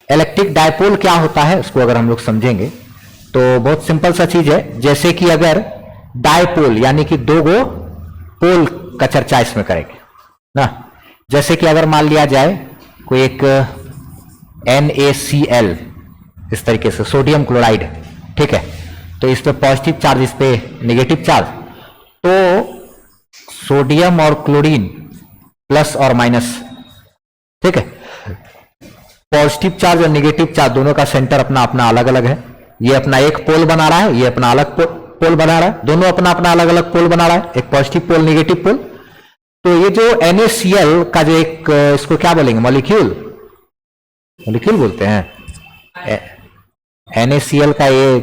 Electric dipole क्या होता है उसको अगर हम लोग समझेंगे तो बहुत सिंपल सा चीज है। जैसे कि अगर डायपोल यानी कि दो गो पोल का चर्चा इसमें करेंगे ना। जैसे कि अगर मान लिया जाए कोई एक NaCl इस तरीके से सोडियम क्लोराइड, ठीक है, तो इस पे पॉजिटिव चार्ज, इस पे नेगेटिव चार्ज, तो सोडियम और क्लोरीन प्लस और माइनस, ठीक है, पॉजिटिव चार्ज और नेगेटिव चार्ज दोनों का सेंटर अपना अपना अलग अलग है। ये अपना एक पोल बना रहा है, ये अपना अलग पोल बना रहा है, दोनों अपना अपना अलग अलग पोल बना रहा है, एक पॉजिटिव पोल नेगेटिव पोल। तो ये जो NaCl का जो एक, इसको क्या बोलेंगे, मॉलिक्यूल बोलते हैं। NaCl का ये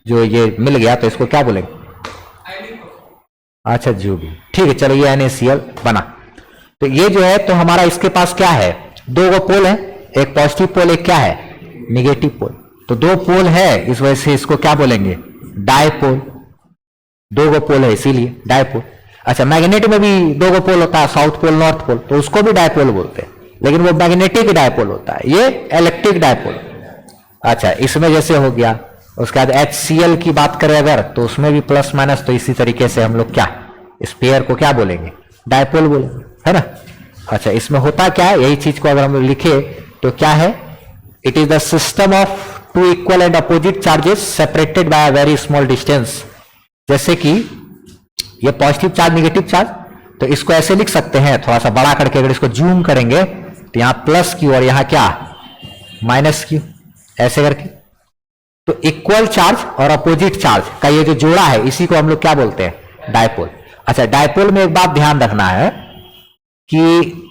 जो ये मिल गया तो इसको क्या बोलेंगे, अच्छा जो भी, ठीक है, चलो ये NaCl बना। तो ये जो है तो हमारा इसके पास क्या है, दो गो पोल है, एक पॉजिटिव पोल, एक क्या है, नेगेटिव पोल। तो दो पोल है, इस वजह से इसको क्या बोलेंगे, डायपोल। दो गो पोल है इसीलिए डायपोल। अच्छा, मैग्नेट में भी दो गो पोल होता है, साउथ पोल नॉर्थ पोल, तो उसको भी डायपोल बोलते हैं, लेकिन वो मैग्नेटिक डायपोल होता है, ये इलेक्ट्रिक डायपोल। अच्छा, इसमें जैसे हो गया, उसके बाद HCl की बात करें अगर, तो उसमें भी प्लस माइनस, तो इसी तरीके से हम लोग क्या, स्पेयर को क्या बोलेंगे, डायपोल बोलेंगे, है ना। अच्छा, इसमें होता क्या है, यही चीज को अगर हम लोग लिखे तो क्या है, it is the system of two equal and opposite charges separated by a very small distance. जैसे कि ये पॉजिटिव चार्ज नेगेटिव चार्ज, तो इसको ऐसे लिख सकते हैं थोड़ा सा बड़ा करके, अगर इसको जूम करेंगे तो यहां प्लस क्यू और यहां क्या, माइनस क्यू, ऐसे करके। तो इक्वल चार्ज और अपोजिट चार्ज का ये जो जोड़ा है, इसी को हम लोग क्या बोलते हैं, डायपोल। अच्छा, डायपोल में एक बात ध्यान रखना है कि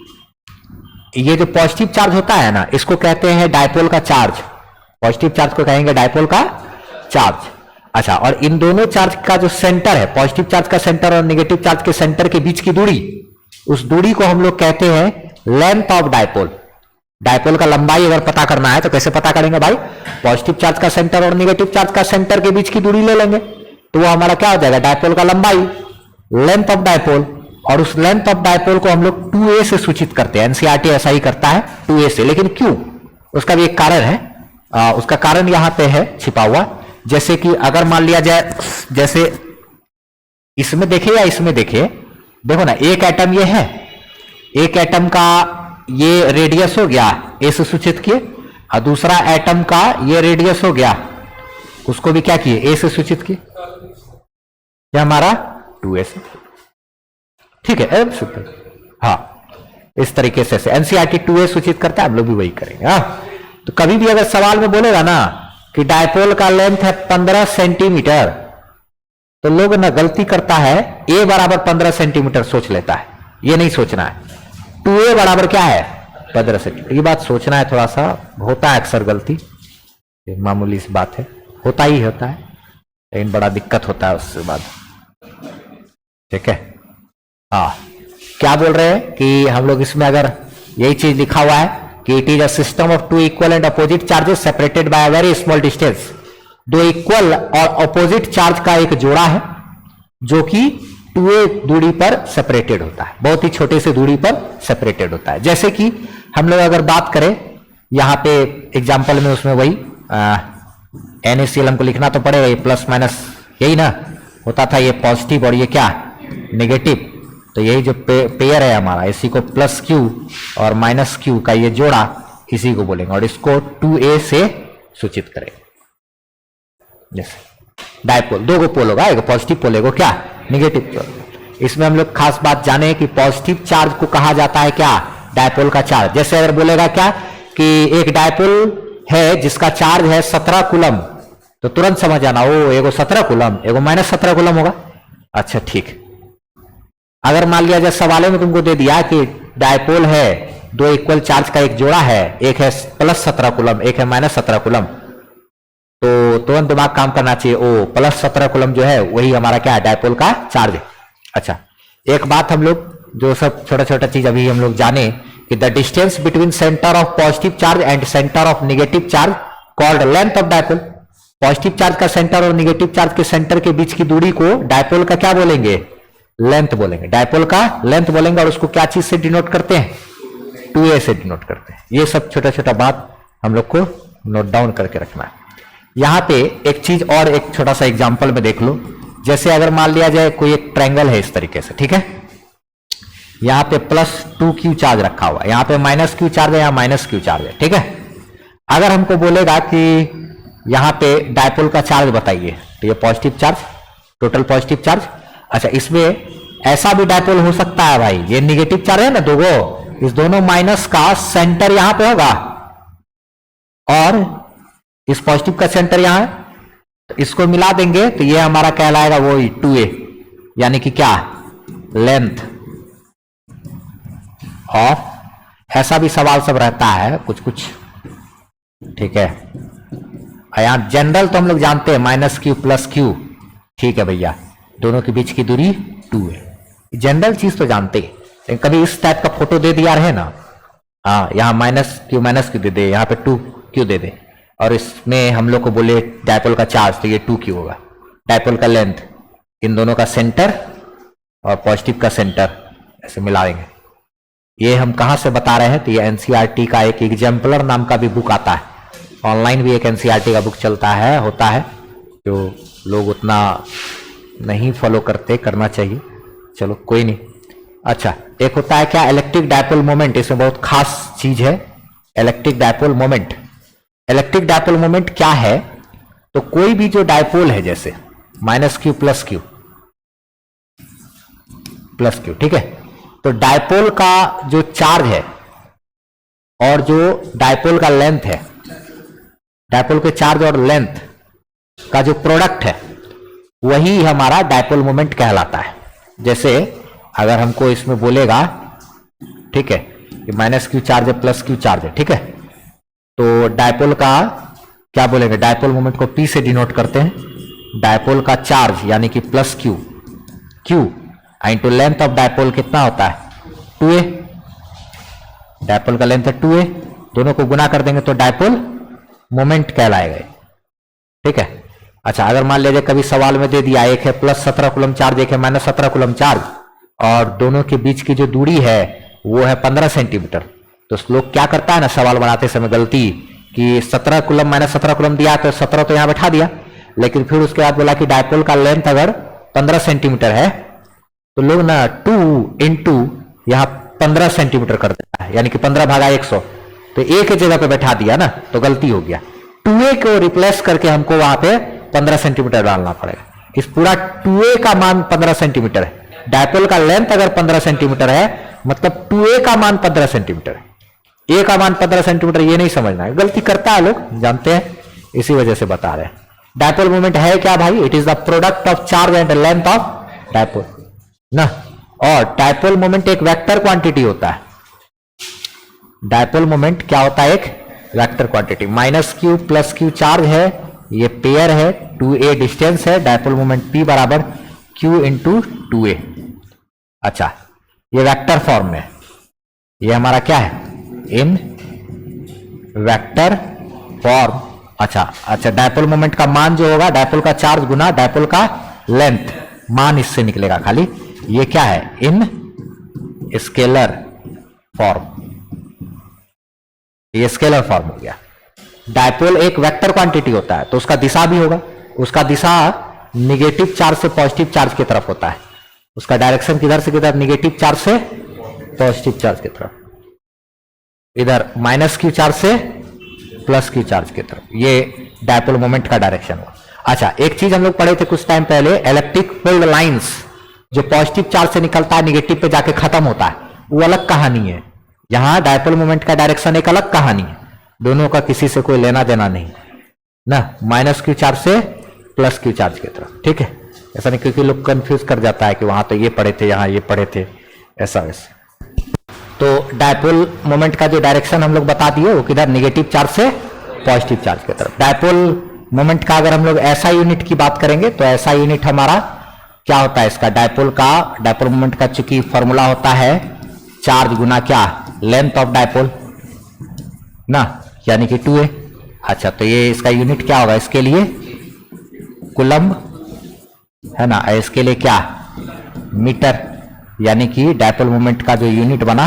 ये जो पॉजिटिव चार्ज होता है ना, इसको कहते हैं डायपोल का चार्ज, पॉजिटिव चार्ज को कहेंगे डायपोल का चार्ज। अच्छा, और इन दोनों चार्ज का जो सेंटर है, पॉजिटिव चार्ज का सेंटर और नेगेटिव चार्ज के सेंटर के बीच की दूरी, उस दूरी को हम लोग कहते हैं लेंथ ऑफ डायपोल। डायपोल का लंबाई अगर पता करना है तो कैसे पता करेंगे भाई, पॉजिटिव चार्ज का सेंटर और नेगेटिव चार्ज का सेंटर के बीच की दूरी ले लेंगे, तो वो हमारा क्या हो जाएगा, डायपोल का लंबाई, लेंथ ऑफ डायपोल। और उस लेंथ ऑफ डायपोल को हम लोग 2a से सूचित करते हैं, एनसीईआरटी ऐसा ही करता है, 2a से। लेकिन क्यों, उसका भी एक कारण है, उसका कारण यहां पे है छिपा हुआ। जैसे कि अगर मान लिया जाए, जैसे इसमें देखे या इसमें देखे, देखो ना, एक एटम ये है, एक एटम का ये रेडियस हो गया ए से सूचित किए, और दूसरा एटम का ये रेडियस हो गया, उसको भी क्या किए, ए से सूचित किए, क्या हमारा 2a से, ठीक है, हाँ, इस तरीके से एनसीईआरटी 2a सूचित करता है, हम लोग भी वही करेंगे। हाँ, तो कभी भी अगर सवाल में बोलेगा ना कि डायपोल का लेंथ है 15 सेंटीमीटर, तो लोग ना गलती करता है, a बराबर 15 सेंटीमीटर सोच लेता है, ये नहीं सोचना है, 2a बराबर क्या है, 15 सेंटीमीटर। ये बात सोचना है, थोड़ा सा होता है अक्सर गलती, मामूली सी बात है, होता ही होता है, लेकिन बड़ा दिक्कत होता है उसके बाद, ठीक है। हाँ, क्या बोल रहे हैं कि हम लोग इसमें अगर यही चीज लिखा हुआ है कि it is a system of two equal and opposite charges separated by a very small distance. दो इक्वल और अपोजिट चार्ज का एक जोड़ा है जो कि 2a दूरी पर सेपरेटेड होता है, बहुत ही छोटे से दूरी पर सेपरेटेड होता है। जैसे कि हम लोग अगर बात करें यहां पे एग्जांपल में, उसमें वही NaCl हमको लिखना तो पड़ेगा, ये प्लस माइनस यही ना होता था, ये पॉजिटिव और ये क्या नेगेटिव, तो यही जो पेयर है हमारा, इसी को प्लस क्यू और माइनस क्यू का ये जोड़ा, इसी को बोलेंगे, और इसको 2a से सूचित करेंगे। जैसे डायपोल, दो गो पोल होगा, एक पॉजिटिव पोल, एक क्या नेगेटिव पोल। इसमें हम लोग खास बात जाने कि पॉजिटिव चार्ज को कहा जाता है क्या, डायपोल का चार्ज। जैसे अगर बोलेगा क्या कि एक डायपोल है जिसका चार्ज है 17 कूलम, तो तुरंत समझ आना, ओ एगो 17 कूलम, एगो माइनस 17 कूलम होगा। अच्छा, ठीक। अगर मान लिया जाए सवालों में तुमको दे दिया कि डायपोल है, दो इक्वल चार्ज का एक जोड़ा है, एक है प्लस 17 कूलम, एक है माइनस 17 कूलम, तो तुरंत दिमाग काम करना चाहिए, ओ प्लस 17 कूलम जो है वही हमारा क्या है, डायपोल का चार्ज है। अच्छा, एक बात हम लोग जो सब छोटा छोटा चीज अभी हम लोग जाने कि the distance between centre of positive charge and centre of negative charge called length of dipole. Positive charge का सेंटर और नेगेटिव चार्ज के सेंटर के बीच की दूरी को डायपोल का क्या बोलेंगे, लेंथ बोलेंगे, डायपोल का लेंथ बोलेंगे। और उसको क्या चीज से डिनोट करते हैं, 2a से डिनोट करते हैं। ये सब छोटा छोटा बात हम लोग को नोट डाउन करके रखना है। यहां पे एक चीज और, एक छोटा सा एग्जांपल में देख लो। जैसे अगर मान लिया जाए कोई एक ट्रायंगल है इस तरीके से, ठीक है, यहां पे +2q चार्ज रखा हुआ है, यहां पे -q चार्ज है, यहां -q चार्ज है, ठीक है। अगर हमको बोलेगा कि यहां पे डायपोल का चार्ज बताइए, तो ये positive charge, total positive charge. अच्छा, इसमें ऐसा भी डायपोल हो सकता है भाई, ये निगेटिव चार्ज है ना दोगो, इस दोनों माइनस का सेंटर यहां पे होगा और इस पॉजिटिव का सेंटर यहां है, तो इसको मिला देंगे तो ये हमारा कहलाएगा वो 2a, यानी कि क्या, लेंथ ऑफ। ऐसा भी सवाल सब रहता है कुछ कुछ, ठीक है। यहां जनरल तो हम लोग जानते हैं -q + q, ठीक है भैया, दोनों के बीच की दूरी 2 है, जनरल चीज तो जानते हैं। लेकिन कभी इस टाइप का फोटो दे दिया रहे ना, हाँ, यहाँ -q दे दे, यहाँ पे 2q दे दे, और इसमें हम लोग को बोले डायपोल का चार्ज, तो ये 2q होगा। डायपोल का लेंथ, इन दोनों का सेंटर और पॉजिटिव का सेंटर ऐसे मिला देंगे। ये हम कहां से बता रहे हैं, तो ये एनसीईआरटी का एक एग्जाम्पलर नाम का भी बुक आता है, ऑनलाइन भी एक एनसीईआरटी का बुक चलता है, होता है, जो लोग उतना नहीं फॉलो करते, करना चाहिए, चलो कोई नहीं। अच्छा, एक होता है क्या, इलेक्ट्रिक डायपोल मोमेंट, इसमें बहुत खास चीज है electric dipole moment. Electric dipole moment क्या है, तो कोई भी जो डायपोल है, जैसे -q + q, ठीक है, तो डायपोल का जो चार्ज है और जो डायपोल का लेंथ है, डायपोल के चार्ज और लेंथ का जो प्रोडक्ट है, वही हमारा डायपोल मोमेंट कहलाता है। जैसे अगर हमको इसमें बोलेगा, ठीक है, कि -q चार्ज है +q चार्ज है, ठीक है, तो डायपोल का क्या बोलेंगे, डायपोल मोमेंट को P से डिनोट करते हैं। डायपोल का चार्ज यानी कि +q, q into length of dipole कितना होता है, 2a, डायपोल का लेंथ है 2a, दोनों को गुना कर देंगे तो डायपोल मोमेंट कहलाएगा, ठीक है। अच्छा, अगर मान लीजिए कभी सवाल में दे दिया, एक है +17 कूलम चार्ज, एक है -17 कूलम चार्ज, और दोनों के बीच की जो दूरी है वो है 15 सेंटीमीटर, तो लोग क्या करता है ना, सवाल बनाते समय गलती कि 17 कूलम -17 कूलम दिया तो 17 तो यहां बैठा दिया, लेकिन फिर उसके बाद बोला कि डायपोल का लेंथ अगर 15 सेंटीमीटर है, तो लोग ना 2 इंटू यहां 15 सेंटीमीटर कर देता है, यानी कि 15/100, तो एक ही जगह पे बैठा दिया ना, तो गलती हो गया। 2a को रिप्लेस करके हमको वहां पे 15 सेंटीमीटर डालना पड़ेगा। इस पूरा 2a का मान 15 सेंटीमीटर है, डायपोल का लेंथ अगर 15 सेंटीमीटर है, मतलब 2a का मान 15 सेंटीमीटर है, a का मान 15 सेंटीमीटर, ये नहीं समझना है, गलती करता है लोग, जानते हैं, इसी वजह से बता रहे हैं। डायपोल मोमेंट है क्या भाई, it is the product of charge and length of dipole ना। और डायपोल मोमेंट एक वेक्टर क्वांटिटी होता है, डायपोल मोमेंट क्या होता है, एक vector quantity. -q + q charge है, ये पेयर है, 2a डिस्टेंस है, डायपोल मोमेंट P बराबर q इंटू 2a। अच्छा, ये वेक्टर फॉर्म में, ये हमारा क्या है, इन वेक्टर फॉर्म। अच्छा, डायपोल मोमेंट का मान जो होगा, डायपोल का चार्ज गुना डायपोल का लेंथ, मान इससे निकलेगा खाली, ये क्या है, इन स्केलर फॉर्म, ये स्केलर फॉर्म हो गया। डायपोल एक वेक्टर क्वांटिटी होता है, तो उसका दिशा भी होगा, उसका दिशा निगेटिव चार्ज से पॉजिटिव चार्ज की तरफ होता है, उसका डायरेक्शन किधर से किधर, निगेटिव चार्ज से पॉजिटिव चार्ज की तरफ, इधर -q चार्ज से +q चार्ज की तरफ, ये डायपोल मोमेंट का डायरेक्शन हुआ। अच्छा, एक चीज हम लोग पढ़े थे कुछ टाइम पहले, इलेक्ट्रिक फील्ड लाइंस, जो पॉजिटिव चार्ज से निकलता है निगेटिव पे जाके खत्म होता है, वो अलग कहानी है। यहां डायपोल मोमेंट का डायरेक्शन एक अलग कहानी है, दोनों का किसी से कोई लेना देना नहीं ना, -q चार्ज से +q चार्ज की तरफ, ठीक है। ऐसा नहीं, क्योंकि लोग कंफ्यूज कर जाता है कि वहां तो ये पढ़े थे, यहां ये पढ़े थे, ऐसा वैसे। तो डायपोल मोमेंट का जो डायरेक्शन हम लोग बता दिए, वो किधर, निगेटिव चार्ज से पॉजिटिव चार्ज की तरफ। डायपोल मोमेंट का अगर हम लोग ऐसा यूनिट की बात करेंगे, तो ऐसा यूनिट हमारा क्या होता है, इसका डायपोल मोमेंट का चूंकि फॉर्मूला होता है चार्ज गुना क्या, लेंथ ऑफ डायपोल ना, यानी कि 2a। अच्छा, तो ये इसका यूनिट क्या होगा, इसके लिए कूलम्ब है ना, इसके लिए क्या, मीटर, यानी कि डायपोल मोमेंट का जो यूनिट बना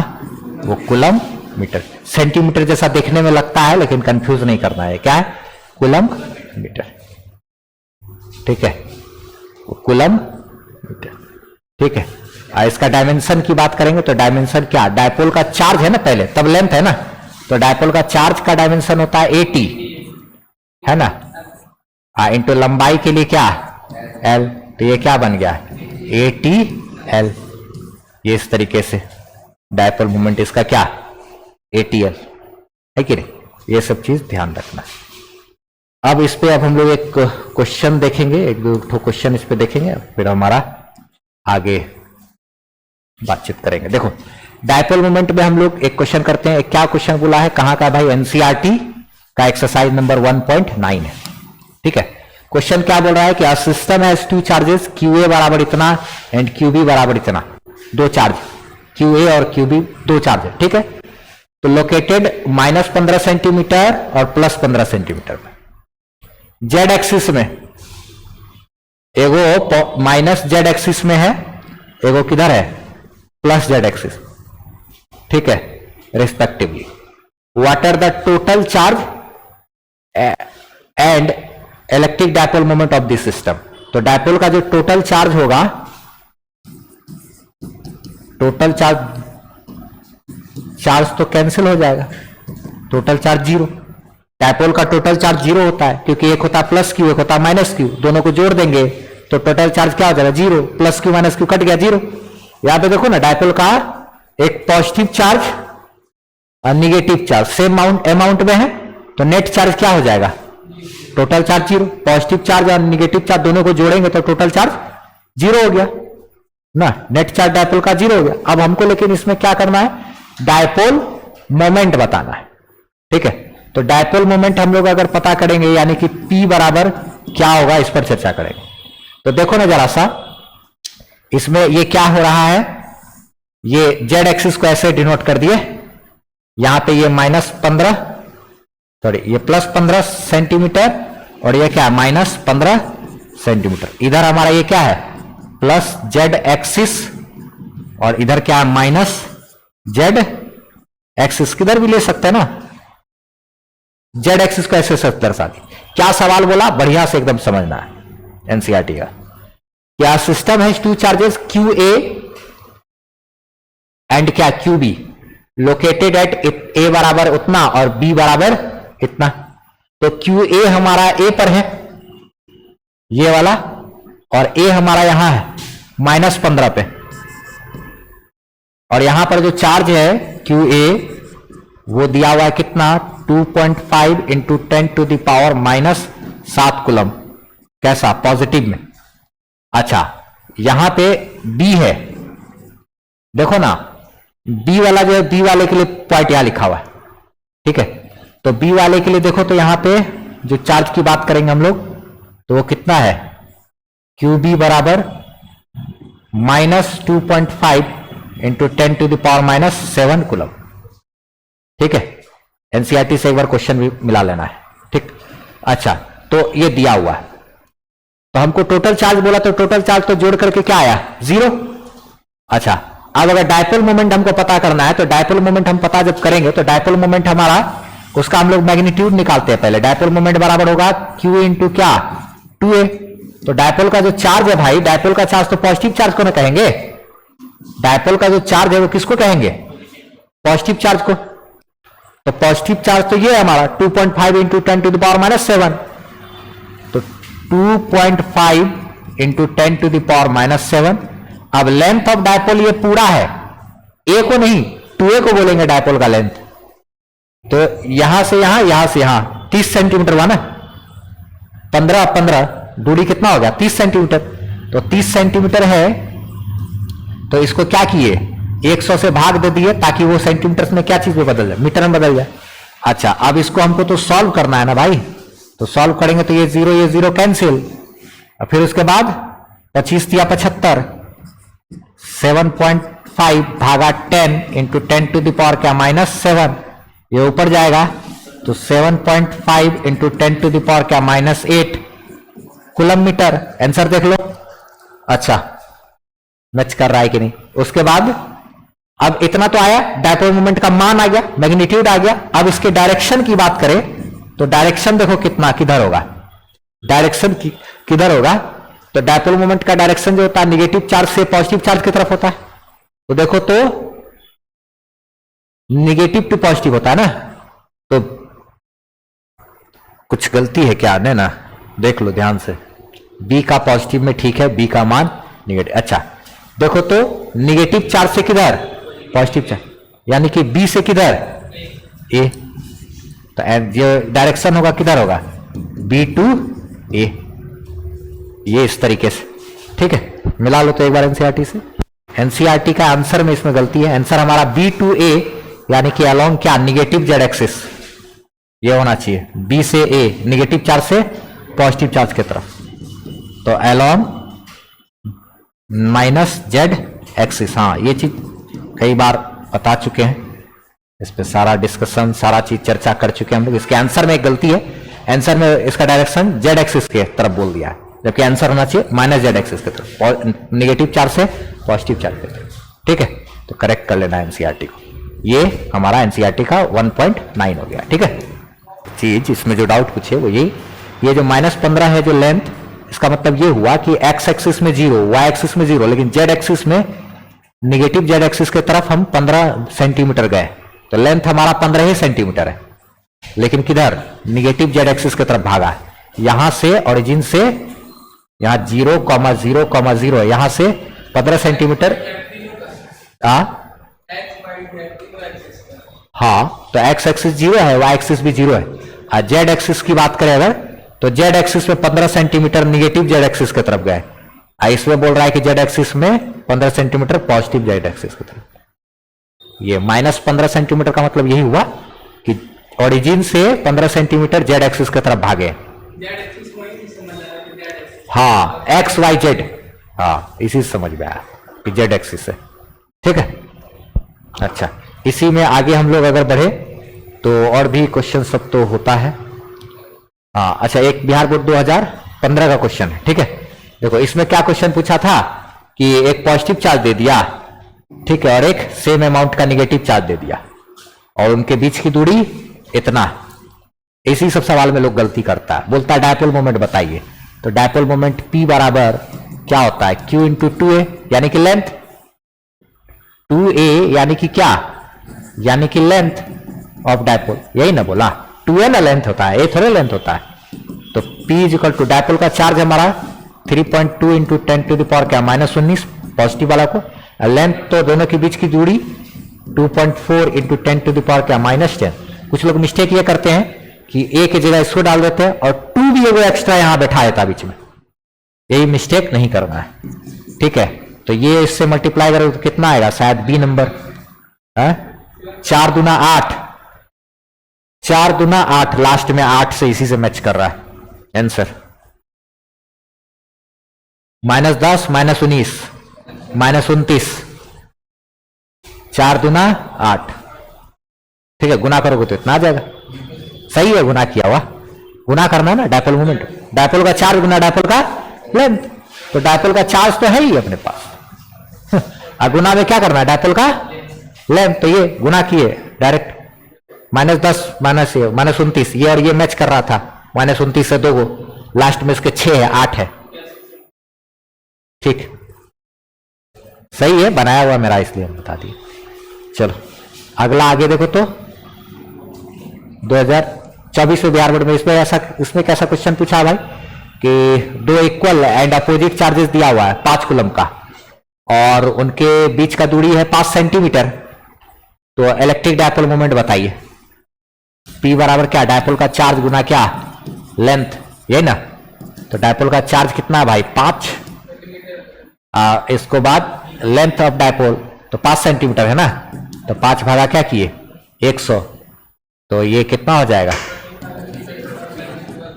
वो कूलम्ब मीटर। सेंटीमीटर जैसा देखने में लगता है, लेकिन कंफ्यूज नहीं करना है, क्या है? Coulomb metre. ठीक है, कूलम्ब मीटर। ठीक है, इसका डायमेंशन की बात करेंगे तो डायमेंशन क्या, डायपोल का चार्ज है ना पहले, तब लेंथ है ना, तो डायपोल का चार्ज का डायमेंशन होता है 80, है ना, इंटू लंबाई के लिए क्या, L, तो ये क्या बन गया, 80L। ये इस तरीके से डायपोल मोमेंट इसका क्या, 80L है कि नहीं, ये सब चीज ध्यान रखना। अब इस पे अब हम लोग एक क्वेश्चन देखेंगे, एक दो क्वेश्चन इस पे देखेंगे, फिर हमारा आगे बातचीत करेंगे। देखो डायपोल मोमेंट में हम लोग एक क्वेश्चन करते हैं, क्या क्वेश्चन बोला है, कहां का भाई, एनसीईआरटी का एक्सरसाइज नंबर 1.9 है। ठीक है, क्वेश्चन क्या बोल रहा है कि a system has two charges, QA बराबर इतना एंड QB बराबर इतना, दो चार्ज QA और QB दो चार्ज है। ठीक है, तो लोकेटेड -15 सेंटीमीटर और +15 सेंटीमीटर में, जेड एक्सिस में, एगो माइनस जेड एक्सिस में है, एगो किधर है, प्लस जेड एक्सिस। ठीक है, respectively what are the total charge and electric dipole moment of this system. तो डायपोल का जो टोटल चार्ज होगा, टोटल चार्ज तो कैंसिल हो जाएगा, टोटल चार्ज 0, डायपोल का टोटल चार्ज 0 होता है, क्योंकि एक होता प्लस क्यू, एक होता माइनस क्यू, दोनों को जोड़ देंगे तो टोटल चार्ज क्या हो जाएगा, 0, plus Q minus Q cut गया 0। यहां पे देखो ना, डायपोल का एक पॉजिटिव चार्ज और निगेटिव चार्ज सेम अमाउंट में है, तो नेट चार्ज क्या हो जाएगा, टोटल चार्ज 0, पॉजिटिव चार्ज और निगेटिव चार्ज दोनों को जोड़ेंगे तो टोटल चार्ज 0 हो गया ना, नेट चार्ज डायपोल का 0 हो गया। अब हमको लेकिन इसमें क्या करना है, डायपोल मोमेंट बताना है। ठीक है, तो डायपोल मोमेंट हम लोग अगर पता करेंगे, यानी कि P बराबर क्या होगा, इस पर चर्चा करेंगे। तो देखो ना जरा सा, इसमें ये क्या हो रहा है, ये जेड एक्सिस को ऐसे डिनोट कर दिए, यहां पे ये -15, सॉरी ये +15 सेंटीमीटर और ये क्या है, -15 सेंटीमीटर। इधर हमारा ये क्या है, प्लस जेड एक्सिस और इधर क्या है, माइनस जेड एक्सिस, किधर भी ले सकते हैं ना, जेड एक्सिस को ऐसे दर्शा दी। क्या सवाल बोला, बढ़िया से एकदम समझना है एनसीईआरटी का, क्या सिस्टम है टू चार्जेस QA एंड क्या QB लोकेटेड एट A बराबर उतना और B बराबर इतना। तो QA हमारा A पर है, ये वाला, और A हमारा यहां है -15 पे, और यहां पर जो चार्ज है QA वो दिया हुआ है कितना, 2.5 इंटू 10⁻⁻7 कूलम। कैसा, पॉजिटिव में। अच्छा, यहां पे B है, देखो ना, B वाला जो है, B वाले के लिए पॉइंट यहां लिखा हुआ है। ठीक है, तो B वाले के लिए देखो तो यहां पे जो चार्ज की बात करेंगे हम लोग, तो वो कितना है, QB बराबर -2.5 इंटू 10⁻⁻7 कूलम। ठीक है, एनसीईआरटी से एक बार क्वेश्चन भी मिला लेना है। ठीक, अच्छा, तो ये दिया हुआ है, तो हमको टोटल चार्ज बोला, तो टोटल चार्ज तो जोड़ करके क्या आया, 0। अच्छा, अब अगर डायपोल मोमेंट हमको पता करना है, तो डायपोल मोमेंट हम पता जब करेंगे, तो डायपोल मोमेंट हमारा, उसका हम लोग मैग्नीट्यूड निकालते हैं पहले। डायपोल मोमेंट बराबर होगा Q इंटू क्या, 2A। तो डायपोल का जो चार्ज है भाई, डायपोल का चार्ज तो पॉजिटिव चार्ज को ना कहेंगे, डायपोल का जो चार्ज है वो किसको कहेंगे, पॉजिटिव चार्ज को। तो पॉजिटिव चार्ज तो ये है हमारा 2.5 इंटू 10⁻⁻7, तो 2.5 इंटू 10⁻⁻7। अब लेंथ ऑफ डायपोल ये पूरा है, A को नहीं 2A को बोलेंगे डायपोल का लेंथ। तो यहां से यहां 30 सेंटीमीटर हुआ ना, 15 दूरी कितना हो गया, 30 सेंटीमीटर। तो 30 सेंटीमीटर है, तो इसको क्या किए, 100 से भाग दे दिए, ताकि वो सेंटीमीटर में क्या चीज में बदल जाए, मीटर में बदल जाए। अच्छा, अब इसको हमको तो सॉल्व करना है ना भाई, तो सॉल्व करेंगे तो ये 0 कैंसिल, और फिर उसके बाद 25 या 75, 7.5 भागा 10 इंटू 10⁻⁻7, ये ऊपर जाएगा, तो 7.5 इंटू 10⁻⁻8 कूलम मीटर। आंसर देख लो। अच्छा, मैच कर रहा है कि नहीं। उसके बाद अब इतना तो आया, डायपोल मोमेंट का मान आ गया, मैग्नीट्यूड आ गया। अब इसके डायरेक्शन की बात करें तो डायरेक्शन देखो कितना किधर होगा, डायरेक्शन किधर होगा। तो डायपोल मोमेंट का डायरेक्शन जो होता है निगेटिव चार्ज से पॉजिटिव चार्ज की तरफ होता है। तो देखो तो निगेटिव टू पॉजिटिव होता है ना। तो कुछ गलती है क्या, नहीं ना, देख लो ध्यान से। बी का पॉजिटिव में ठीक है, बी का मान निगेटिव। अच्छा देखो तो निगेटिव चार्ज से किधर, पॉजिटिव चार्ज, यानी कि बी से किधर, ए। तो ये डायरेक्शन होगा किधर होगा, बी टू ए, ये इस तरीके से। ठीक है, मिला लो तो एक बार एनसीईआरटी से। एनसीईआरटी का आंसर में इसमें गलती है। आंसर हमारा बी टू ए, यानी कि अलोंग क्या, निगेटिव जेड एक्सिस, ये होना चाहिए। बी से ए, निगेटिव चार्ज से पॉजिटिव चार्ज की तरफ। तो अलोंग माइनस जेड एक्सिस, हाँ ये चीज कई बार बता चुके हैं, इस पे सारा डिस्कशन, सारा चीज चर्चा कर चुके हैं हम लोग। इसके आंसर में एक गलती है, आंसर में इसका डायरेक्शन जेड एक्सिस के तरफ बोल दिया है, जबकि आंसर होना चाहिए माइनस जेड एक्सिस की तरफ, निगेटिव चार्ज से पॉजिटिव चार्ज की तरफ। ठीक है, तो करेक्ट कर लेना एनसीईआरटी को। ये हमारा एनसीईआरटी का 1.9 हो गया। ठीक है, चीज इसमें जो डाउट पूछे वो यही, ये जो -15 है जो लेंथ, इसका मतलब ये हुआ कि एक्स एक्सिस में 0, वाई एक्सिस में 0, लेकिन जेड एक्सिस में, निगेटिव जेड एक्सिस की तरफ हम 15 सेंटीमीटर गए, तो लेंथ हमारा 15 ही सेंटीमीटर है। लेकिन किधर, निगेटिव जेड एक्सिस की तरफ भागा, यहां से ओरिजिन से यहां 0,0,0, यहां से 15 सेंटीमीटर। हाँ, तो एक्स एक्सिस 0 है, वाई एक्सिस भी 0 है। और जेड एक्सिस की बात करें अगर, तो जेड एक्सिस में 15 सेंटीमीटर निगेटिव जेड एक्सिस की तरफ गए। इसमें बोल रहा है कि जेड एक्सिस में 15 सेंटीमीटर पॉजिटिव जेड एक्सिस की तरफ। ये -15 सेंटीमीटर का मतलब यही हुआ कि ओरिजिन से 15 सेंटीमीटर जेड एक्सिस की तरफ भागे। हाँ, एक्स वाई जेड, हाँ इसी से समझ में आया कि जेड एक्सिस है। ठीक है, अच्छा इसी में आगे हम लोग अगर बढ़े तो और भी क्वेश्चन सब तो होता है। हाँ अच्छा, एक बिहार बोर्ड 2015 का क्वेश्चन है। ठीक है, देखो इसमें क्या क्वेश्चन पूछा था कि एक पॉजिटिव चार्ज दे दिया, ठीक है, और एक सेम अमाउंट का निगेटिव चार्ज दे दिया, और उनके बीच की दूरी इतना। इसी सब सवाल में लोग गलती करता है, बोलता है डायपोल मोमेंट बताइए। तो डायपोल मोमेंट P बराबर क्या होता है, Q इंटू 2A, यानी कि लेंथ, 2A यानी कि क्या, यानी कि लेंथ ऑफ डायपोल, यही ना बोला, 2A ना लेंथ होता है, A थोड़ा लेंथ होता है। तो P is equal to dipole का चार्ज हमारा 3.2 इंटू 10 टू द पावर क्या, -19 पॉजिटिव वाला को, लेंथ तो दोनों के बीच की दूरी 2.4 इंटू 10 टू द पावर क्या, -10। कुछ लोग मिस्टेक ये करते हैं कि A की जगह इसको डाल देते हैं और 2 भी एगो एक्स्ट्रा यहां बैठा देता बीच में, यही मिस्टेक नहीं करना है। ठीक है, तो ये इससे मल्टीप्लाई करोगे तो कितना आएगा, शायद B नंबर, 4 दूना 8, 4 दूना 8, लास्ट में 8 से इसी से मैच कर रहा है आंसर। -10, -19, -29, 4 दूना 8। ठीक है, गुना करोगे तो इतना आ जाएगा। सही है, गुना किया हुआ, गुना करना है ना डायपोल मोमेंट, डायपोल का चार्ज गुना डायपोल का लेंथ, तो डायपोल का चार्ज तो है ही अपने पास और गुना में क्या करना है, डायपोल का लेंथ, तो ये गुना किए डायरेक्ट, -10 -29, ये और ये मैच कर रहा था, -29 से 2 गो, लास्ट में इसके 6 है, 8 है। ठीक, सही है, बनाया हुआ मेरा, इसलिए हम बता दिए। चलो अगला आगे देखो तो 2024 में बिहार बोर्ड में इसमें कैसा क्वेश्चन पूछा भाई कि 2 इक्वल एंड अपोजिट चार्जेस दिया हुआ है 5 कूलम का, और उनके बीच का दूरी है 5 सेंटीमीटर, तो इलेक्ट्रिक डायपोल मोमेंट बताइए। P बराबर क्या, डायपोल का चार्ज गुना क्या, लेंथ, यही ना। तो डायपोल का चार्ज कितना भाई, 5, इसको बाद लेंथ ऑफ डायपोल तो 5 सेंटीमीटर है ना, तो 5 भागा क्या किए 100, तो ये कितना हो जाएगा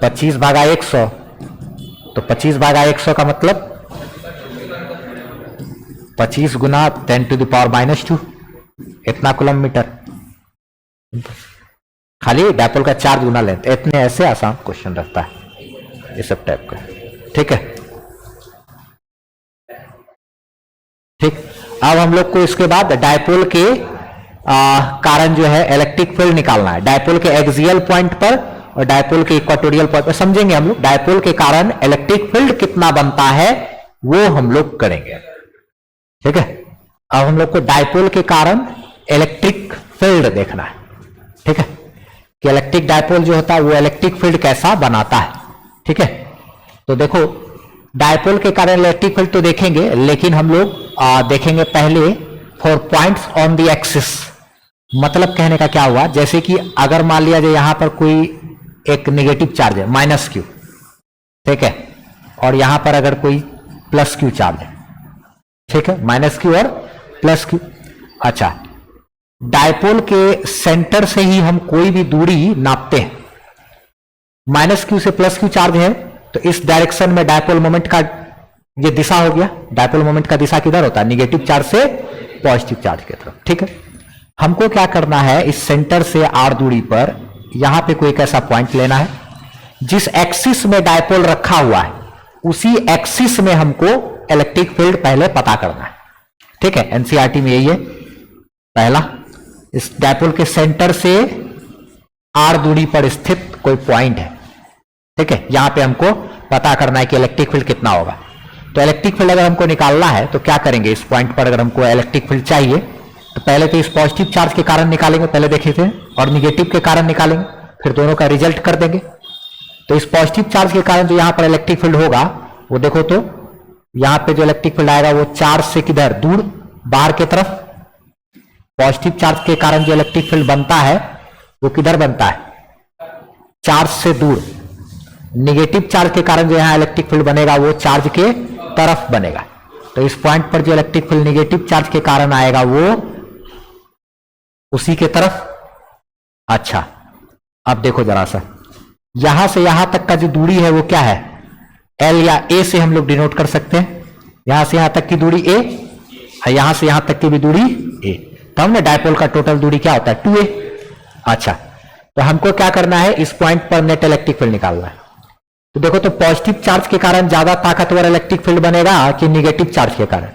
25 भागा 100, तो 25 भागा 100 का मतलब 25 गुना 10 टू द पावर -2, इतना कूलम मीटर, खाली डायपोल का चार्ज गुना लेंथ। इतने ऐसे आसान क्वेश्चन रहता है ये सब टाइप का। ठीक है, ठीक। अब हम लोग को इसके बाद डायपोल के कारण जो है इलेक्ट्रिक फील्ड निकालना है, डायपोल के एक्सियल पॉइंट पर और डायपोल के इक्वेटोरियल पॉइंट पर समझेंगे हम लोग। डायपोल के कारण इलेक्ट्रिक फील्ड कितना बनता है वो हम लोग करेंगे, ठीक है। अब हम लोग को डायपोल के कारण इलेक्ट्रिक फील्ड देखना है, ठीक है, कि इलेक्ट्रिक डायपोल जो होता है वो इलेक्ट्रिक फील्ड कैसा बनाता है, ठीक है। तो देखो डायपोल के कारण इलेक्ट्रिक फील्ड तो देखेंगे, लेकिन हम लोग देखेंगे पहले for points on the axis. मतलब कहने का क्या हुआ, जैसे कि अगर मान लिया जाए यहां पर कोई एक नेगेटिव चार्ज है माइनस क्यू, ठीक है, और यहां पर अगर कोई प्लस क्यू चार्ज है, ठीक है, माइनस क्यू और प्लस क्यू। अच्छा, डायपोल के सेंटर से ही हम कोई भी दूरी नापते हैं। माइनस क्यू से प्लस क्यू चार्ज है तो इस डायरेक्शन में डायपोल मोमेंट का ये दिशा हो गया। डायपोल मोमेंट का दिशा किधर होता है, निगेटिव चार्ज से पॉजिटिव चार्ज की तरफ, ठीक है। हमको क्या करना है, इस सेंटर से आर दूरी पर यहां पे कोई एक ऐसा पॉइंट लेना है जिस एक्सिस में डायपोल रखा हुआ है, उसी एक्सिस में हमको इलेक्ट्रिक फील्ड पहले पता करना है, ठीक है। एनसीईआरटी में यही है। पहला, इस डायपोल के सेंटर से आर दूरी पर स्थित कोई पॉइंट है, ठीक है, यहां पे हमको पता करना है कि इलेक्ट्रिक फील्ड कितना होगा। तो इलेक्ट्रिक फील्ड अगर हमको निकालना है तो क्या करेंगे, इस पॉइंट पर अगर हमको इलेक्ट्रिक फील्ड चाहिए तो पहले तो इस पॉजिटिव चार्ज के कारण निकालेंगे, पहले देखे थे, और निगेटिव के कारण निकालेंगे, फिर दोनों का रिजल्ट कर देंगे। तो इस पॉजिटिव चार्ज के कारण जो यहां पर इलेक्ट्रिक फील्ड होगा वो देखो, तो यहां पे जो इलेक्ट्रिक फील्ड आएगा वो चार्ज से किधर, दूर, बाहर की तरफ। पॉजिटिव चार्ज के कारण जो इलेक्ट्रिक फील्ड बनता है वो किधर बनता है, चार्ज से दूर। निगेटिव चार्ज के कारण जो यहां इलेक्ट्रिक फील्ड बनेगा वो चार्ज के तरफ बनेगा। तो इस पॉइंट पर जो इलेक्ट्रिक फील्ड निगेटिव चार्ज के कारण आएगा वो उसी के तरफ। अच्छा, अब देखो जरा सा, यहां से यहां तक का जो दूरी है वो क्या है, एल या ए से हम लोग डिनोट कर सकते हैं। यहां से यहां तक की दूरी ए, यहां से यहां तक की भी दूरी ए। तो हमने डायपोल का टोटल दूरी क्या होता है, 2a। अच्छा, तो हमको क्या करना है, इस पॉइंट पर नेट इलेक्ट्रिक फील्ड निकालना है। तो देखो, तो पॉजिटिव चार्ज के कारण ज्यादा ताकतवर इलेक्ट्रिक फील्ड बनेगा कि निगेटिव चार्ज के कारण।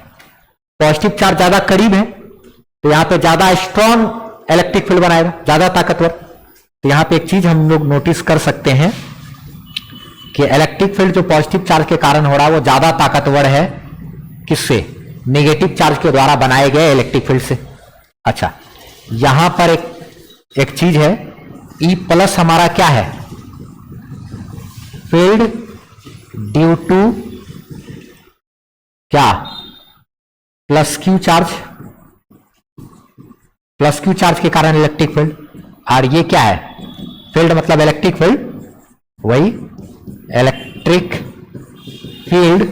पॉजिटिव चार्ज ज्यादा करीब है तो यहां पे ज्यादा स्ट्रॉन्ग इलेक्ट्रिक फील्ड बनाएगा, ज्यादा ताकतवर। तो यहां पे एक चीज हम लोग नोटिस कर सकते हैं कि इलेक्ट्रिक फील्ड जो पॉजिटिव चार्ज के कारण हो रहा है वो ज्यादा ताकतवर है किससे, निगेटिव चार्ज के द्वारा बनाए गए इलेक्ट्रिक फील्ड से। अच्छा, यहां पर एक चीज है, E प्लस हमारा क्या है, फील्ड ड्यू टू क्या, plus Q charge, plus Q charge के कारण इलेक्ट्रिक फील्ड। और ये क्या है, फील्ड मतलब इलेक्ट्रिक फील्ड, वही इलेक्ट्रिक फील्ड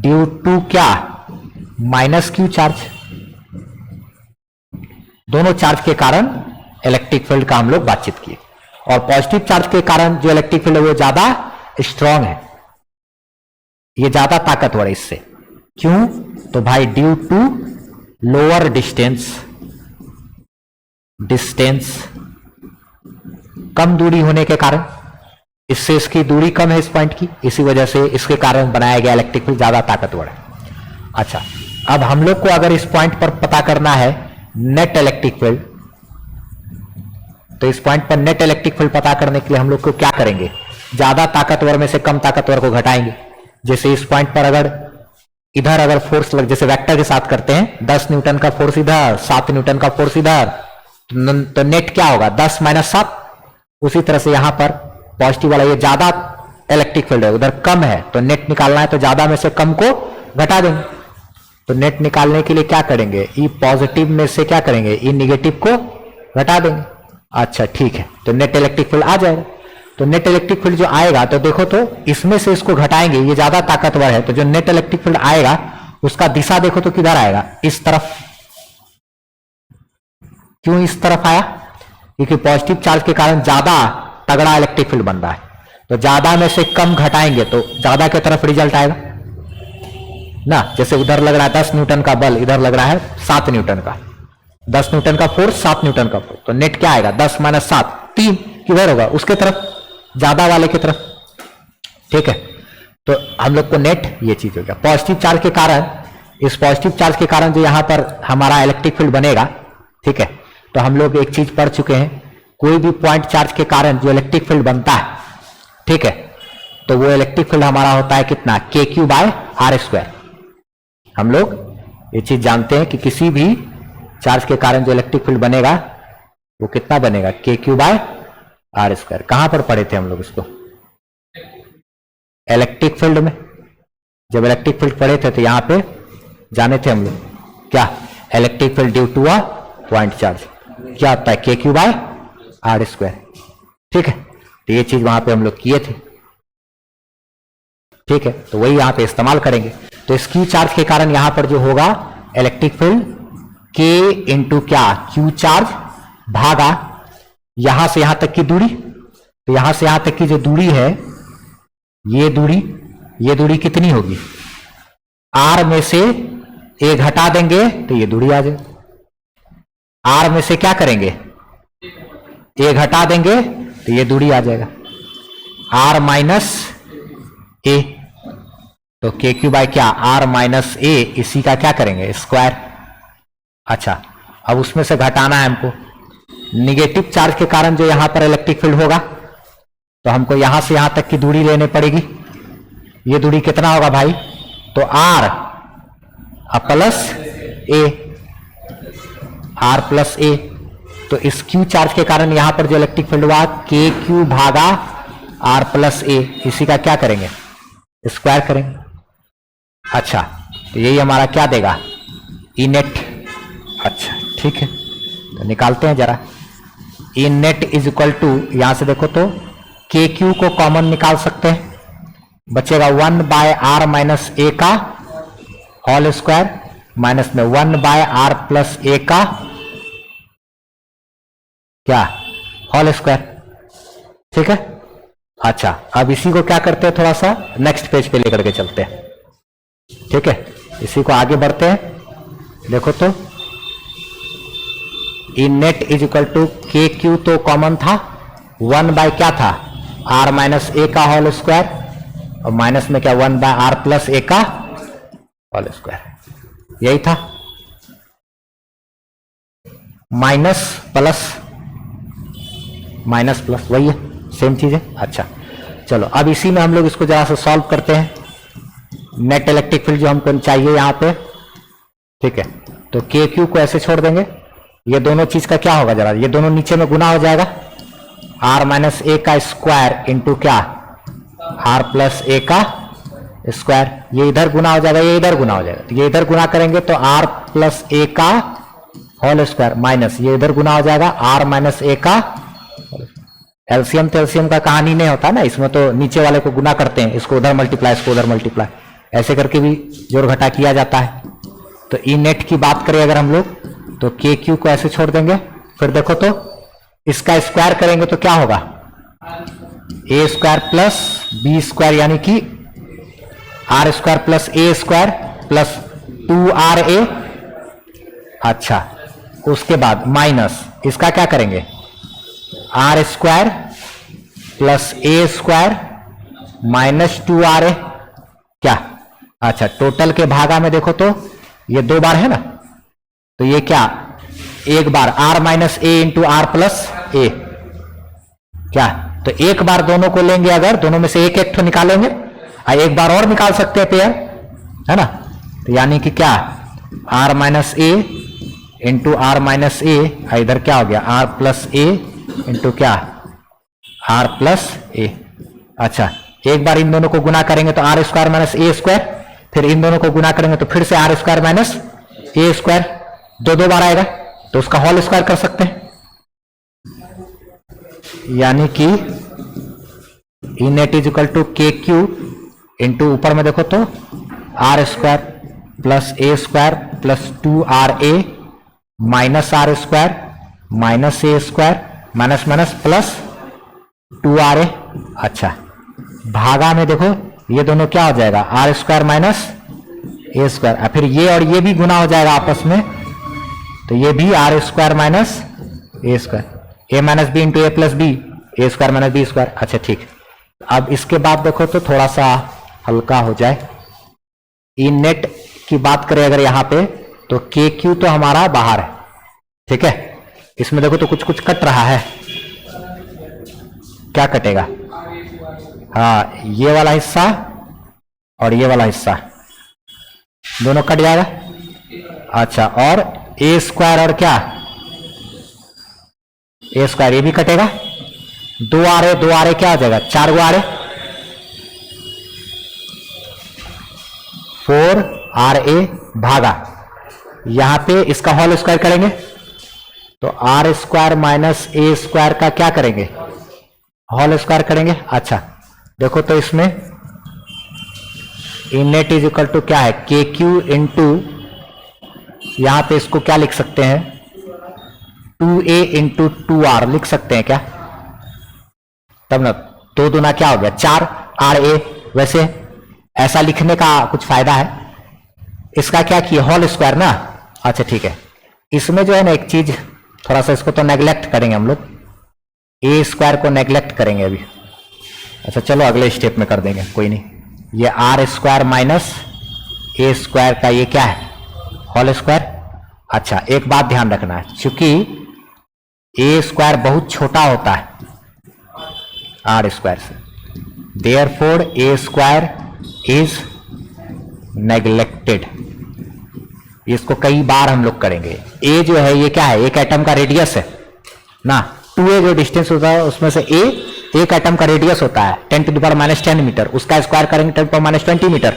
ड्यू टू क्या, माइनस क्यू चार्ज। दोनों चार्ज के कारण इलेक्ट्रिक फील्ड का हम लोग बातचीत किए। और पॉजिटिव चार्ज के कारण जो इलेक्ट्रिक फील्ड है वो ज्यादा स्ट्रांग है, ये ज्यादा ताकतवर है इससे। क्यों, तो भाई ड्यू टू लोअर डिस्टेंस, कम दूरी होने के कारण, इससे इसकी दूरी कम है इस पॉइंट की, इसी वजह से इसके कारण बनाया गया इलेक्ट्रिक फील्ड ज्यादा ताकतवर है। अच्छा, अब हम लोग को अगर इस पॉइंट पर पता करना है नेट इलेक्ट्रिक फील्ड, तो इस पॉइंट पर नेट इलेक्ट्रिक फील्ड पता करने के लिए हम लोग को क्या करेंगे, ज्यादा ताकतवर में से कम ताकतवर को घटाएंगे। जैसे इस पॉइंट पर अगर इधर अगर फोर्स लग, जैसे वेक्टर के साथ करते हैं, 10 न्यूटन का फोर्स इधर, 7 न्यूटन का फोर्स इधर, तो नेट क्या होगा, 10 माइनस 7। उसी तरह से यहां पर पॉजिटिव वाला ये ज्यादा इलेक्ट्रिक फील्ड है, उधर कम है, तो नेट निकालना है तो ज्यादा में से कम को घटा देंगे। तो नेट निकालने के लिए क्या करेंगे, ई पॉजिटिव में से क्या करेंगे, ई निगेटिव को घटा देंगे। अच्छा ठीक है, तो नेट इलेक्ट्रिक फील्ड आ जाएगा। तो नेट इलेक्ट्रिक फील्ड जो आएगा, तो देखो तो इसमें से इसको घटाएंगे, ये ज्यादा ताकतवर है, तो जो नेट इलेक्ट्रिक फील्ड आएगा उसका दिशा देखो तो किधर आएगा, इस तरफ। क्यों इस तरफ आया, क्योंकि पॉजिटिव चार्ज के कारण ज्यादा तगड़ा इलेक्ट्रिक फील्ड बन रहा है, तो ज्यादा में से कम घटाएंगे तो ज्यादा की तरफ रिजल्ट आएगा ना। जैसे उधर लग रहा है 10 न्यूटन का बल, इधर लग रहा है 7 न्यूटन का, 10 न्यूटन का फोर्स, 7 न्यूटन का फोर्स, तो नेट क्या आएगा, 10 माइनस 7, 3 किधर होगा, उसके तरफ, ज्यादा वाले की तरफ। ठीक है, तो हम लोग को नेट ये चीज हो गया। पॉजिटिव चार्ज के कारण इस पॉजिटिव चार्ज के कारण जो यहां पर हमारा इलेक्ट्रिक फील्ड बनेगा, ठीक है, तो हम लोग एक चीज पढ़ चुके हैं, कोई भी पॉइंट चार्ज के कारण जो इलेक्ट्रिक फील्ड बनता है, ठीक है, तो वो इलेक्ट्रिक फील्ड हमारा होता है कितना, के क्यू बाय आर स्क्वायर। हम लोग ये चीज जानते हैं कि किसी भी चार्ज के कारण जो इलेक्ट्रिक फील्ड बनेगा वो कितना बनेगा, के क्यू बाय आर स्क्वायर। कहां पर पढ़े थे हम लोग इसको, इलेक्ट्रिक फील्ड में। जब इलेक्ट्रिक फील्ड पढ़े थे तो यहां पे जाने थे हम लोग क्या, electric field due to a point charge क्या होता है, K Q by R square, ठीक है। तो ये चीज वहां पे हम लोग किए थे, ठीक है, तो वही यहां पे इस्तेमाल करेंगे। तो इस क्यू चार्ज के कारण यहां पर जो होगा इलेक्ट्रिक फील्ड के इंटू क्या, क्यू चार्ज भागा यहां से यहां तक की दूरी, तो यहां से यहां तक की जो दूरी है, ये दूरी कितनी होगी, आर में से ए घटा देंगे तो ये दूरी आ जाए, आर में से क्या करेंगे, ए घटा देंगे तो ये दूरी आ जाएगा, आर माइनस ए, तो के क्यू बाय क्या, आर माइनस ए, इसी का क्या करेंगे, स्क्वायर। अच्छा, अब उसमें से घटाना है हमको, निगेटिव चार्ज के कारण जो यहां पर इलेक्ट्रिक फील्ड होगा, तो हमको यहां से यहां तक की दूरी लेनी पड़ेगी। ये दूरी कितना होगा भाई, तो R plus A, R plus A. तो इस क्यू चार्ज के कारण यहां पर जो इलेक्ट्रिक फील्ड हुआ, के क्यू भागा आर प्लस ए, इसी का क्या करेंगे, स्क्वायर करेंगे। अच्छा, तो यही हमारा क्या देगा, ई नेट। अच्छा ठीक है, तो निकालते हैं जरा, ई नेट इज इक्वल टू, यहां से देखो तो के क्यू को कॉमन निकाल सकते हैं, बचेगा 1 बाय आर माइनस ए का होल स्क्वायर, माइनस में 1 बाय आर प्लस ए का क्या, होल स्क्वायर, ठीक है। अच्छा, अब इसी को क्या करते हैं, थोड़ा सा नेक्स्ट पेज पे लेकर के चलते हैं, ठीक है, इसी को आगे बढ़ते हैं। देखो तो E net is equal to K Q तो कॉमन था, 1 बाय क्या था, आर माइनस ए का होल स्क्वायर, और माइनस में क्या 1 बाय आर प्लस ए का होल स्क्वायर, यही था, माइनस प्लस माइनस प्लस वही है, सेम चीज है। अच्छा चलो, अब इसी में हम लोग इसको जरा सा सॉल्व करते हैं, नेट इलेक्ट्रिक फील्ड जो हमको चाहिए यहां पे, ठीक है। तो के क्यू को ऐसे छोड़ देंगे, ये दोनों चीज का क्या होगा, जरा ये दोनों नीचे में गुना हो जाएगा, आर माइनस ए का स्क्वायर इंटू क्या, आर प्लस ए का स्क्वायर, ये इधर गुना हो जाएगा, ये इधर गुना हो जाएगा, तो ये इधर गुना करेंगे तो आर प्लस ए का होल स्क्वायर, माइनस ये इधर गुना हो जाएगा आर माइनस ए का। एलसीएम तो एलसीएम का कहानी नहीं होता ना, इसमें तो नीचे वाले को गुना करते हैं, इसको उधर मल्टीप्लाई, इसको उधर मल्टीप्लाई, ऐसे करके भी जोड़ घटा किया जाता है। तो ई नेट की बात करें अगर हम लोग, तो के क्यू को ऐसे छोड़ देंगे, फिर देखो तो इसका स्क्वायर करेंगे तो क्या होगा, A square plus B square, यानी कि R square plus A square plus 2RA। अच्छा, उसके बाद माइनस इसका क्या करेंगे, R square plus A square minus 2RA क्या। अच्छा, टोटल के भागा में देखो तो ये 2 बार है ना, तो ये क्या, एक बार R minus A into R plus A क्या, तो एक बार दोनों को लेंगे, अगर दोनों में से एक एक तो निकालेंगे, एक बार और निकाल सकते हैं पेयर, है ना। तो यानी कि क्या, R minus A into R minus A, इधर क्या हो गया, आर प्लस ए इंटू क्या, आर प्लस ए। अच्छा, एक बार इन दोनों को गुना करेंगे तो R square minus A square, फिर इन दोनों को गुना करेंगे तो फिर से R square minus A square, 2 बार आएगा, तो उसका होल स्क्वायर कर सकते हैं, यानी कि E net is equal to K Q into ऊपर में देखो तो R square plus A square plus 2RA minus R square minus A square minus minus plus 2RA। अच्छा, भागा में देखो ये दोनों क्या हो जाएगा, R square minus A square, फिर ये और ये भी गुना हो जाएगा आपस में, तो ये भी R square minus A square, A minus B into A plus B, A square minus B square. अच्छा ठीक, अब इसके बाद देखो तो थोड़ा सा हल्का हो जाए, ई नेट की बात करें अगर यहां पे, तो के क्यू तो हमारा बाहर है, ठीक है। इसमें देखो तो कुछ कुछ कट रहा है, क्या कटेगा? हाँ, ये वाला हिस्सा और ये वाला हिस्सा दोनों कट जाएगा। अच्छा, और ए स्क्वायर और क्या, ए स्क्वायर ये भी कटेगा। 2 आ रहे क्या हो जाएगा? 4 गो आ रहे, 4 आर ए भागा, यहां पे इसका होल स्क्वायर करेंगे तो R square minus A square का क्या करेंगे? होल स्क्वायर करेंगे। अच्छा देखो तो इसमें इनेट इज इक्वल टू क्या है? के क्यू इंटू, यहां पे इसको क्या लिख सकते हैं? 2a इंटू 2r लिख सकते हैं क्या? तब ना 2 दूना क्या हो गया? 4 आर ए। वैसे ऐसा लिखने का कुछ फायदा है, इसका क्या किया? होल स्क्वायर ना। अच्छा ठीक है, इसमें जो है ना एक चीज थोड़ा सा इसको तो नेग्लेक्ट करेंगे हम लोग, ए स्क्वायर को नेग्लेक्ट करेंगे अभी। अच्छा चलो अगले स्टेप में कर देंगे, कोई नहीं। ये R square minus A square का ये क्या है? Whole square. अच्छा एक बात ध्यान रखना है, क्योंकि ए स्क्वायर बहुत छोटा होता है आर स्क्वायर से, therefore A square is neglected. इसको कई बार हम लोग करेंगे। ए जो है ये क्या है? एक एटम का रेडियस है ना। 2a जो डिस्टेंस होता है उसमें से ए एक एटम का रेडियस होता है 10⁻10 मीटर, उसका स्क्वायर करेंगे 10⁻20 मीटर,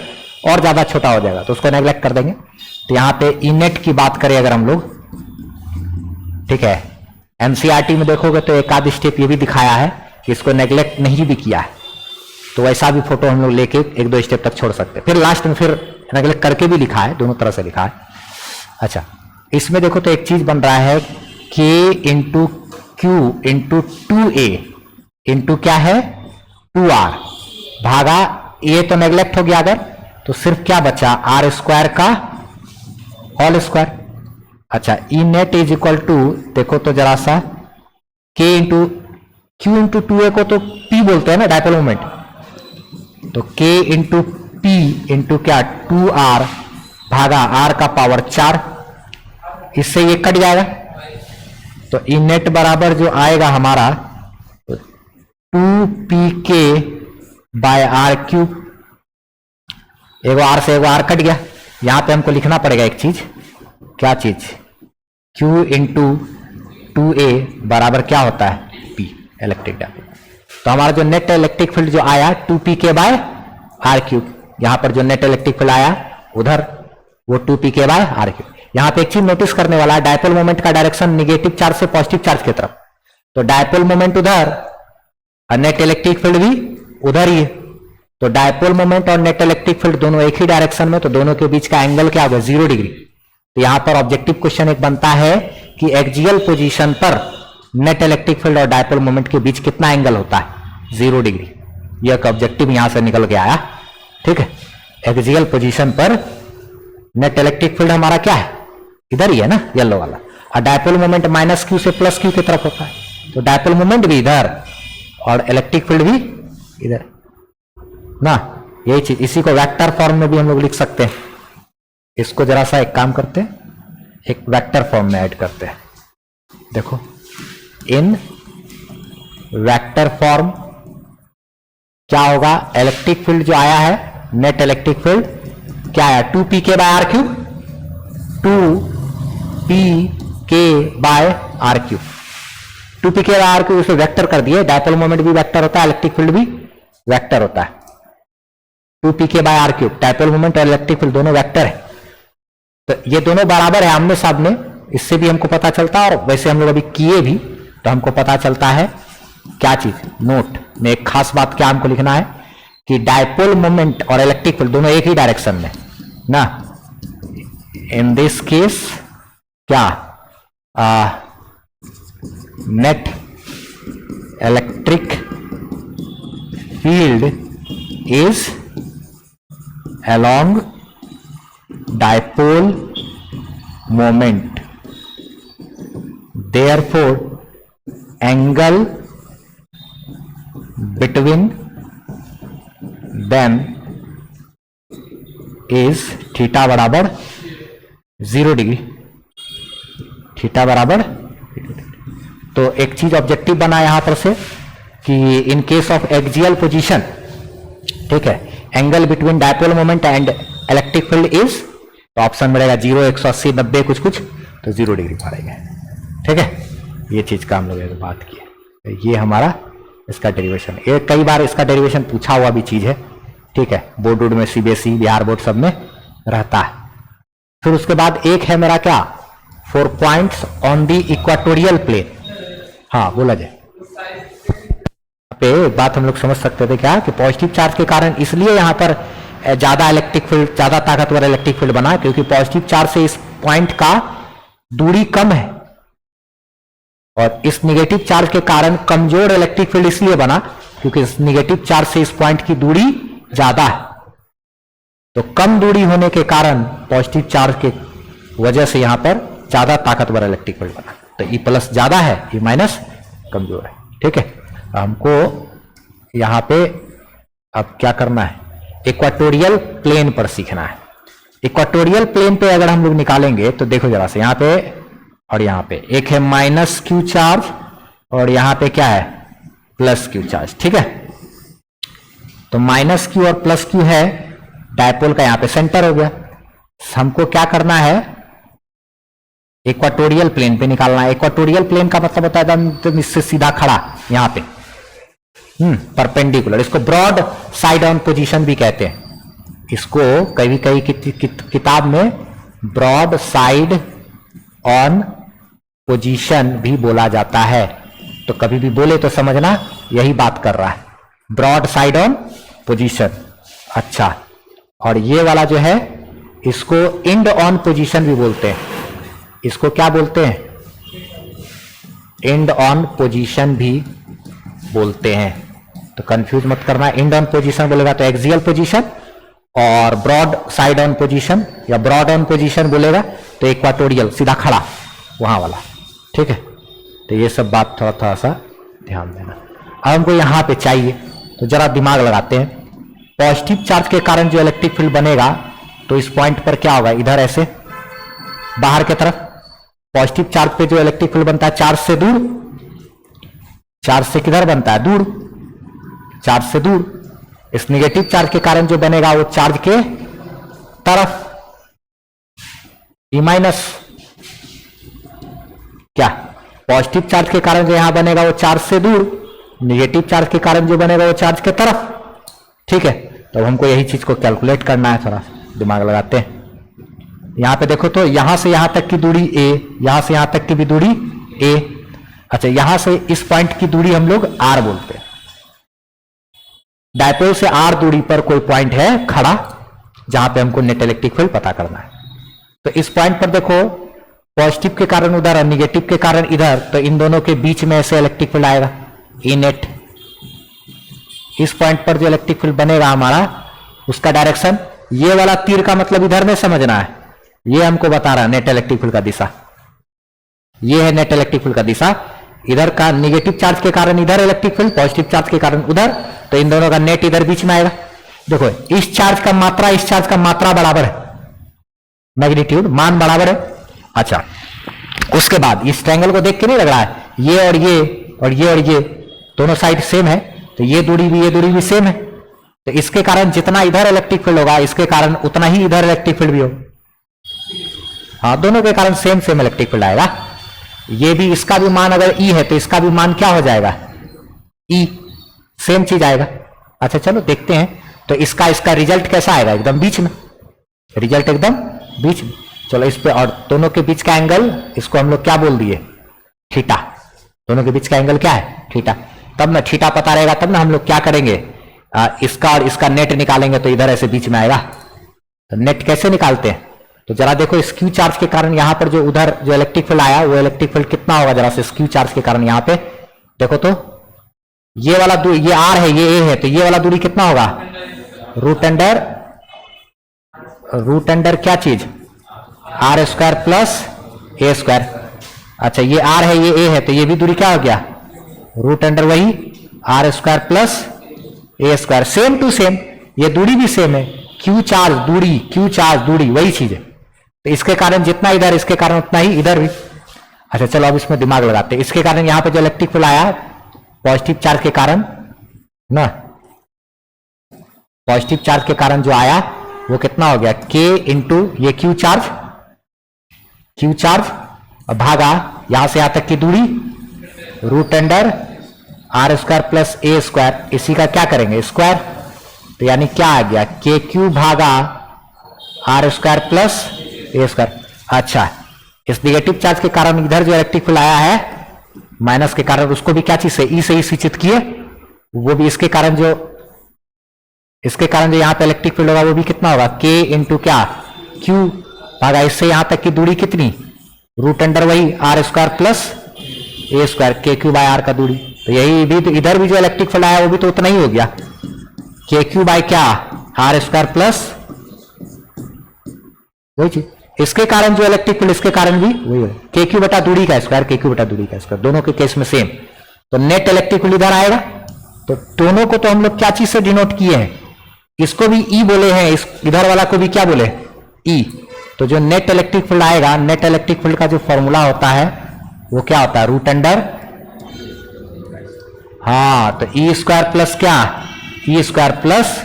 और ज्यादा छोटा हो जाएगा तो उसको नेग्लेक्ट कर देंगे। तो यहां पे इनेट की बात करें अगर हम लोग, ठीक है, एनसीईआरटी में देखोगे तो एक आध स्टेप ये भी दिखाया है कि इसको नेग्लेक्ट नहीं भी किया है, तो वैसा भी फोटो हम लोग लेके 1-2 स्टेप तक छोड़ सकते हैं। फिर लास्ट में फिर नेग्लेक्ट करके भी लिखा है, दोनों तरह से लिखा है। अच्छा इसमें देखो तो एक चीज बन रहा है के into Q into 2a into क्या है? 2r भागा, ए तो नेग्लेक्ट हो गया अगर, तो सिर्फ क्या बचा? आर स्क्वायर का होल स्क्वायर। अच्छा ई नेट इज इक्वल टू, देखो तो जरा सा, के इंटू क्यू इंटू 2a को तो p बोलते हैं ना, डायपोल मोमेंट, तो k इंटू पी इंटू क्या? 2r भागा r का पावर 4, इससे ये कट जाएगा। तो ई नेट बराबर जो आएगा हमारा 2pk बाय आर क्यूब, एगो आर से एगो आर कट गया। यहां पे हमको लिखना पड़ेगा एक चीज, क्या चीज? q इंटू 2a बराबर क्या होता है? p, electric dipole. तो हमारा जो नेट इलेक्ट्रिक फील्ड जो आया 2pk बाय आर क्यूब, यहां पर जो नेट इलेक्ट्रिक फील्ड आया उधर वो 2pk बाय आर क्यूब। यहां पे एक चीज नोटिस करने वाला है, डायपोल मोमेंट का डायरेक्शन निगेटिव चार्ज से पॉजिटिव चार्ज की तरफ, तो डायपोल मोमेंट उधर और नेट इलेक्ट्रिक फील्ड भी उधर ही है। तो डायपोल मोमेंट और नेट इलेक्ट्रिक फील्ड दोनों एक ही डायरेक्शन में, तो दोनों के बीच का एंगल क्या होगा? 0 डिग्री। तो यहां पर ऑब्जेक्टिव क्वेश्चन एक बनता है कि एक्सियल पोजीशन पर नेट इलेक्ट्रिक फील्ड और डायपोल मोमेंट के बीच कितना एंगल होता है? 0 डिग्री। यह ऑब्जेक्टिव यहां से निकल के आया, ठीक है। एक्सियल पोजीशन पर नेट इलेक्ट्रिक फील्ड हमारा क्या है? इधर ही है ना, येलो वाला, और डायपोल मोमेंट माइनस क्यू से प्लस क्यू की तरफ होता है, तो डायपोल मोमेंट भी इधर और इलेक्ट्रिक फील्ड भी इधर ना। यही चीज, इसी को वेक्टर फॉर्म में भी हम लोग लिख सकते हैं। इसको जरा सा एक काम करते हैं, एक वेक्टर फॉर्म में ऐड करते हैं। देखो इन वेक्टर फॉर्म क्या होगा? इलेक्ट्रिक फील्ड जो आया है, नेट इलेक्ट्रिक फील्ड क्या आया? 2pk by R cube, 2pk by R cube, 2pk by R cube, उसे वेक्टर कर दिए। डायपोल मोमेंट भी वेक्टर होता है, इलेक्ट्रिक फील्ड भी वेक्टर होता है। 2pk by R cube, dipole moment और इलेक्ट्रिक फील्ड दोनों वेक्टर है, तो ये दोनों बराबर है आमने सामने। इससे भी हमको पता चलता है, और वैसे हम लोग अभी किए भी तो हमको पता चलता है क्या चीज? नोट में एक खास बात क्या हमको लिखना है कि डायपोल मोमेंट और इलेक्ट्रिक फील्ड दोनों एक ही डायरेक्शन में ना। इन दिस केस क्या? Net electric field is along dipole moment, therefore angle between them is theta बराबर 0 डिग्री, थीटा बराबर। तो एक चीज ऑब्जेक्टिव बना यहां पर से कि in case of axial position, ठीक है, angle between dipole moment and electric field is, तो ऑप्शन मिलेगा 0, 180, 90 कुछ कुछ, तो 0 डिग्री मारेंगे। ठीक है, ये चीज का हम लोग बात की है। ये हमारा इसका डेरिवेशन, ये कई बार इसका डेरिवेशन पूछा हुआ भी चीज है। ठीक है, बोर्ड वोर्ड में सीबीएसई बिहार बोर्ड सब में रहता है। फिर उसके बाद एक है मेरा क्या, 4 points on the equatorial plane. हाँ बोला जाए, पे एक बात हम लोग समझ सकते थे क्या कि पॉजिटिव चार्ज के कारण इसलिए यहां पर ज्यादा इलेक्ट्रिक फील्ड, ज्यादा ताकतवर इलेक्ट्रिक फील्ड बना क्योंकि पॉजिटिव चार्ज से इस पॉइंट का दूरी कम है, और इस निगेटिव चार्ज के कारण कमजोर इलेक्ट्रिक फील्ड इसलिए बना क्योंकि इस निगेटिव चार्ज से इस पॉइंट की दूरी ज्यादा है। तो कम दूरी होने के कारण पॉजिटिव चार्ज के वजह से यहां पर ज्यादा ताकतवर इलेक्ट्रिक फील्ड बना। तो ई प्लस ज्यादा है, ई माइनस कमजोर है। ठीक है, हमको यहां पे अब क्या करना है, इक्वाटोरियल प्लेन पर सीखना है। इक्वाटोरियल प्लेन पे अगर हम लोग निकालेंगे तो देखो जरा से, यहां पे और यहां पे एक है माइनस क्यू चार्ज और यहां पे क्या है, प्लस क्यू चार्ज। ठीक है, तो माइनस क्यू और प्लस क्यू है डायपोल का, यहां पे सेंटर हो गया। हमको क्या करना है, इक्वाटोरियल प्लेन पे निकालना है। इक्वाटोरियल प्लेन का मतलब होता है एकदम इससे सीधा खड़ा, यहां पे परपेंडिकुलर। इसको ब्रॉड साइड ऑन पोजीशन भी कहते हैं। इसको कई कई किताब में ब्रॉड साइड ऑन पोजीशन भी बोला जाता है। तो कभी भी बोले तो समझना यही बात कर रहा है, ब्रॉड साइड ऑन पोजीशन। अच्छा, और ये वाला जो है इसको एंड ऑन पोजीशन भी बोलते हैं। इसको क्या बोलते हैं, एंड ऑन पोजीशन भी बोलते हैं। तो कंफ्यूज मत करना, एंड ऑन पोजीशन बोलेगा तो एक्सियल पोजीशन, और ब्रॉड साइड ऑन पोजीशन या ब्रॉड ऑन पोजीशन बोलेगा तो इक्वाटोरियल, सीधा खड़ा वहां वाला। ठीक है, तो ये सब बात थोड़ा थोड़ा सा ध्यान देना। अब हमको यहां पे चाहिए, तो जरा दिमाग लगाते हैं। पॉजिटिव चार्ज के कारण जो इलेक्ट्रिक फील्ड बनेगा तो इस पॉइंट पर क्या होगा, इधर ऐसे बाहर की तरफ पॉजिटिव चार्ज पे जो इलेक्ट्रिक फील्ड बनता है चार्ज से दूर, चार्ज से किधर बनता है, दूर, चार्ज से दूर। इस निगेटिव चार्ज के कारण जो बनेगा वो चार्ज के तरफ, ई माइनस। क्या, पॉजिटिव चार्ज के कारण जो यहां बनेगा वो चार्ज से दूर, निगेटिव चार्ज के कारण जो बनेगा वो चार्ज के तरफ। ठीक है, तो हमको यही चीज को कैलकुलेट करना है, थोड़ा दिमाग लगाते हैं। यहां पे देखो तो यहां से यहां तक की दूरी a, यहां से यहां तक की भी दूरी a। अच्छा, यहां से इस पॉइंट की दूरी हम लोग r बोलते हैं। डायपोल से r दूरी पर कोई पॉइंट है खड़ा जहां पे हमको नेट इलेक्ट्रिक फील्ड पता करना है। तो इस पॉइंट पर देखो पॉजिटिव के कारण उधर और निगेटिव के कारण इधर, तो इन दोनों के बीच में ऐसे इलेक्ट्रिक फील्ड आएगा, ई नेट। इस पॉइंट पर जो इलेक्ट्रिक फील्ड बनेगा हमारा, उसका डायरेक्शन, ये वाला तीर का मतलब इधर में समझना है, ये हमको बता रहा है नेट इलेक्ट्रिक फील्ड का दिशा। ये है नेट इलेक्ट्रिक फील्ड का दिशा। इधर का निगेटिव चार्ज के कारण इधर इलेक्ट्रिक फील्ड, पॉजिटिव चार्ज के कारण उधर, तो इन दोनों का नेट इधर बीच में आएगा। देखो इस चार्ज का मात्रा, इस चार्ज का मात्रा बराबर है, मैग्नीट्यूड मान बराबर है। अच्छा, उसके बाद इस ट्रायंगल को देख के नहीं लग रहा है ये और ये और ये और ये दोनों साइड सेम है, तो ये दूरी भी ये दूरी भी सेम है। तो इसके कारण जितना इधर इलेक्ट्रिक फील्ड होगा इसके कारण उतना ही इधर इलेक्ट्रिक फील्ड भी होगा। हाँ, दोनों के कारण सेम सेम इलेक्ट्रिक फील्ड आएगा। ये भी, इसका भी मान अगर ई है तो इसका भी मान क्या हो जाएगा, ई, सेम चीज आएगा। अच्छा चलो देखते हैं, तो इसका रिजल्ट कैसा आएगा, एकदम बीच में, रिजल्ट एकदम बीच में। चलो इस पे, और दोनों के बीच का एंगल, इसको हम लोग क्या बोल दिए, थीटा। दोनों के बीच का एंगल क्या है, थीटा। तब ना थीटा पता रहेगा, तब ना हम लोग क्या करेंगे, इसका और इसका नेट निकालेंगे, तो इधर ऐसे बीच में आएगा। तो नेट कैसे निकालते हैं, तो जरा देखो इस क्यू चार्ज के कारण यहां पर जो उधर जो इलेक्ट्रिक फील्ड आया वो इलेक्ट्रिक फील्ड कितना होगा, जरा से क्यू चार्ज के कारण यहां पे देखो तो ये वाला दूरी, ये आर है, ये ए है, तो ये वाला दूरी कितना होगा, रूट अंडर क्या चीज, R square plus A square. अच्छा, ये आर है, ये ए है, तो ये भी दूरी क्या हो गया, रूट अंडर वही R square plus A square. Same to same, ये दूरी भी सेम है, क्यू चार्ज दूरी वही चीज है। तो इसके कारण जितना इधर, इसके कारण उतना ही इधर भी। अच्छा चलो अब इसमें दिमाग लगाते हैं। इसके कारण यहां पे जो इलेक्ट्रिक फील्ड आया पॉजिटिव चार्ज के कारण ना, पॉजिटिव चार्ज के कारण जो आया वो कितना हो गया, के इंटू ये क्यू चार्ज भागा यहां से यहां तक की दूरी root under R square plus A square, इसी का क्या करेंगे स्क्वायर। तो यानी क्या आ गया, के क्यू भागा R square plus A square. अच्छा इस निगेटिव चार्ज के कारण इधर जो इलेक्ट्रिक फील्ड आया है माइनस के कारण, उसको भी क्या चीज से ई से ही सूचित किए, वो भी इसके कारण जो यहां पे इलेक्ट्रिक फील्ड होगा वो भी कितना होगा, के इंटू क्या क्यू भागा इससे यहां तक की दूरी कितनी रूट अंडर वही R square plus A square, K Q by R का दूरी। तो यही भी तो इधर भी जो इलेक्ट्रिक फील्ड आया वो भी तो उतना ही हो गया, के क्यू बाय क्या आर स्क्वायर प्लस वही चीज। इसके कारण जो इलेक्ट्रिक फील्ड इसके कारण भी वही है, के क्यू बटा दूरी का स्क्वायर, के क्यू बटा दूरी का स्क्वायर, दोनों के केस में सेम। तो नेट इलेक्ट्रिक फील्ड इधर आएगा। तो दोनों को तो हम लोग क्या चीज से डिनोट किए हैं, इसको भी ई बोले हैं, इस इधर वाला को भी क्या बोले ई। तो जो नेट इलेक्ट्रिक फील्ड आएगा, नेट इलेक्ट्रिक फील्ड का जो फॉर्मूला होता है वो क्या होता है, रूट अंडर, हाँ तो ई स्क्वायर प्लस क्या, E square plus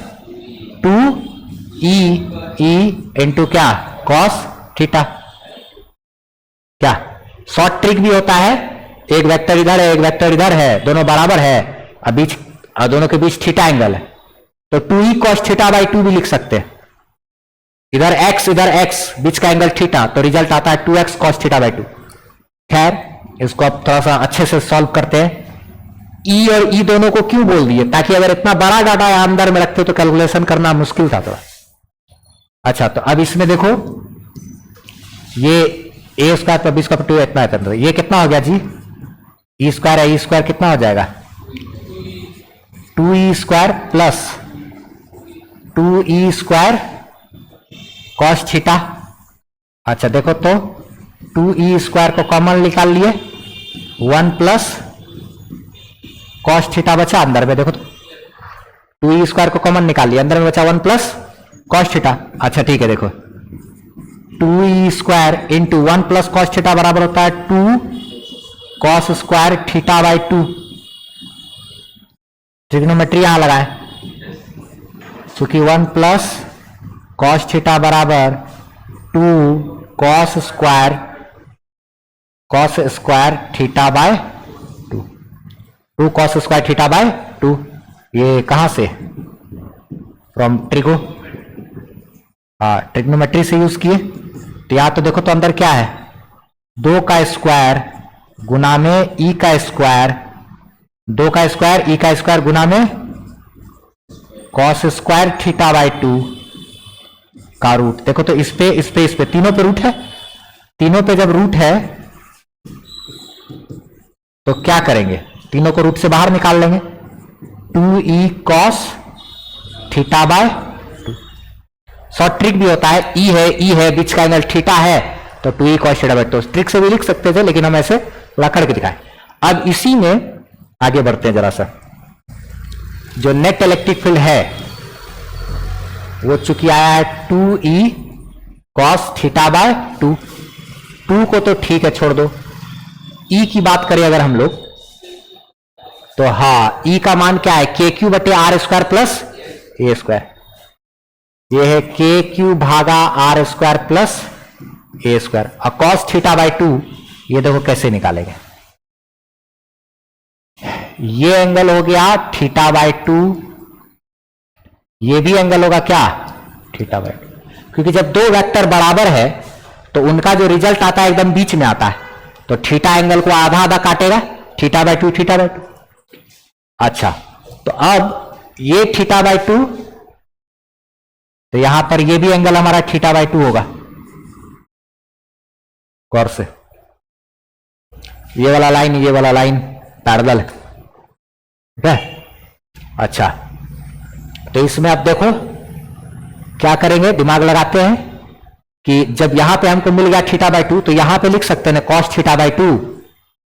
2 E into क्या कॉस थीटा। क्या शॉर्ट ट्रिक भी होता है, एक वेक्टर इधर है एक वेक्टर इधर है, दोनों बराबर है और दोनों के बीच थीटा एंगल है, तो 2e cos थीटा बाई 2 भी लिख सकते हैं। इधर x बीच का एंगल थीटा, तो रिजल्ट आता है 2x cos थीटा बाई 2। खैर इसको अब थोड़ा सा अच्छे से सॉल्व करते हैं। ई और ई दोनों को क्यों बोल दिए, ताकि अगर इतना बड़ा डाटा अंदर में रखते तो कैलकुलेशन करना मुश्किल था थोड़ा। अच्छा तो अब इसमें देखो ये ए स्क्वायर पर बी स्क्वायर पर 2 इतना है, ये कितना हो गया जी, ई स्क्वायर है, ई स्क्वायर कितना हो जाएगा 2e square plus 2e square cos theta. अच्छा देखो तो 2e स्क्वायर को कॉमन निकाल लिए, 1 प्लस कॉस थीटा बचा अंदर में, देखो तो 2e स्क्वायर को कॉमन निकाल लिया, अंदर में बचा 1 प्लस कॉस थीटा। अच्छा ठीक है, देखो 2e square into 1 plus cos theta बराबर होता है 2 cos square theta by 2। Trigonometry यहां लगाए, चूंकि 1 प्लस कॉस थीटा बराबर 2 cos square theta by 2 cos square theta by 2। ये कहां से, फ्रॉम ट्रिगो, ट्रिग्नोमेट्री से यूज किए। तो यहां तो देखो तो अंदर क्या है, 2 का स्क्वायर गुना में ई का स्क्वायर, 2 का स्क्वायर ई का स्क्वायर गुना में कॉस स्क्वायर थीटा बाई 2 का रूट। देखो तो इस पे तीनों पे रूट है, तीनों पे जब रूट है तो क्या करेंगे, तीनों को रूट से बाहर निकाल लेंगे, 2e cos theta by 2। Short trick भी होता है, ई है बीच का एंगल थीटा है तो 2e cos theta by 2। Trick से भी लिख सकते थे लेकिन हम ऐसे लकड़ के दिखाए। अब इसी में आगे बढ़ते हैं जरा सा। जो नेट इलेक्ट्रिक फील्ड है वो चूंकि आया है 2e cos थीटा बाय 2। 2 को तो ठीक है छोड़ दो, e की बात करें अगर हम लोग तो हाँ e का मान क्या है, के क्यू बटे R square plus A square. ये है के क्यू भागा R square plus A square. और cos थीटा बाय 2 ये देखो कैसे निकालेंगे, ये एंगल हो गया थीटा बाय 2, ये भी एंगल होगा क्या थीटा बाय 2, क्योंकि जब दो वेक्टर बराबर है तो उनका जो रिजल्ट आता है एकदम बीच में आता है, तो थीटा एंगल को आधा आधा काटेगा, थीटा बाय 2 थीटा बाय 2। अच्छा तो अब ये थीटा बाय 2, तो यहां पर ये भी एंगल हमारा थीटा बाय 2 होगा, गौर से ये वाला लाइन पैरेलल है, ठीक है। अच्छा तो इसमें अब देखो क्या करेंगे, दिमाग लगाते हैं कि जब यहां पे हमको मिल गया थीटा बाय 2 तो यहां पे लिख सकते हैं कॉस थीटा बाय 2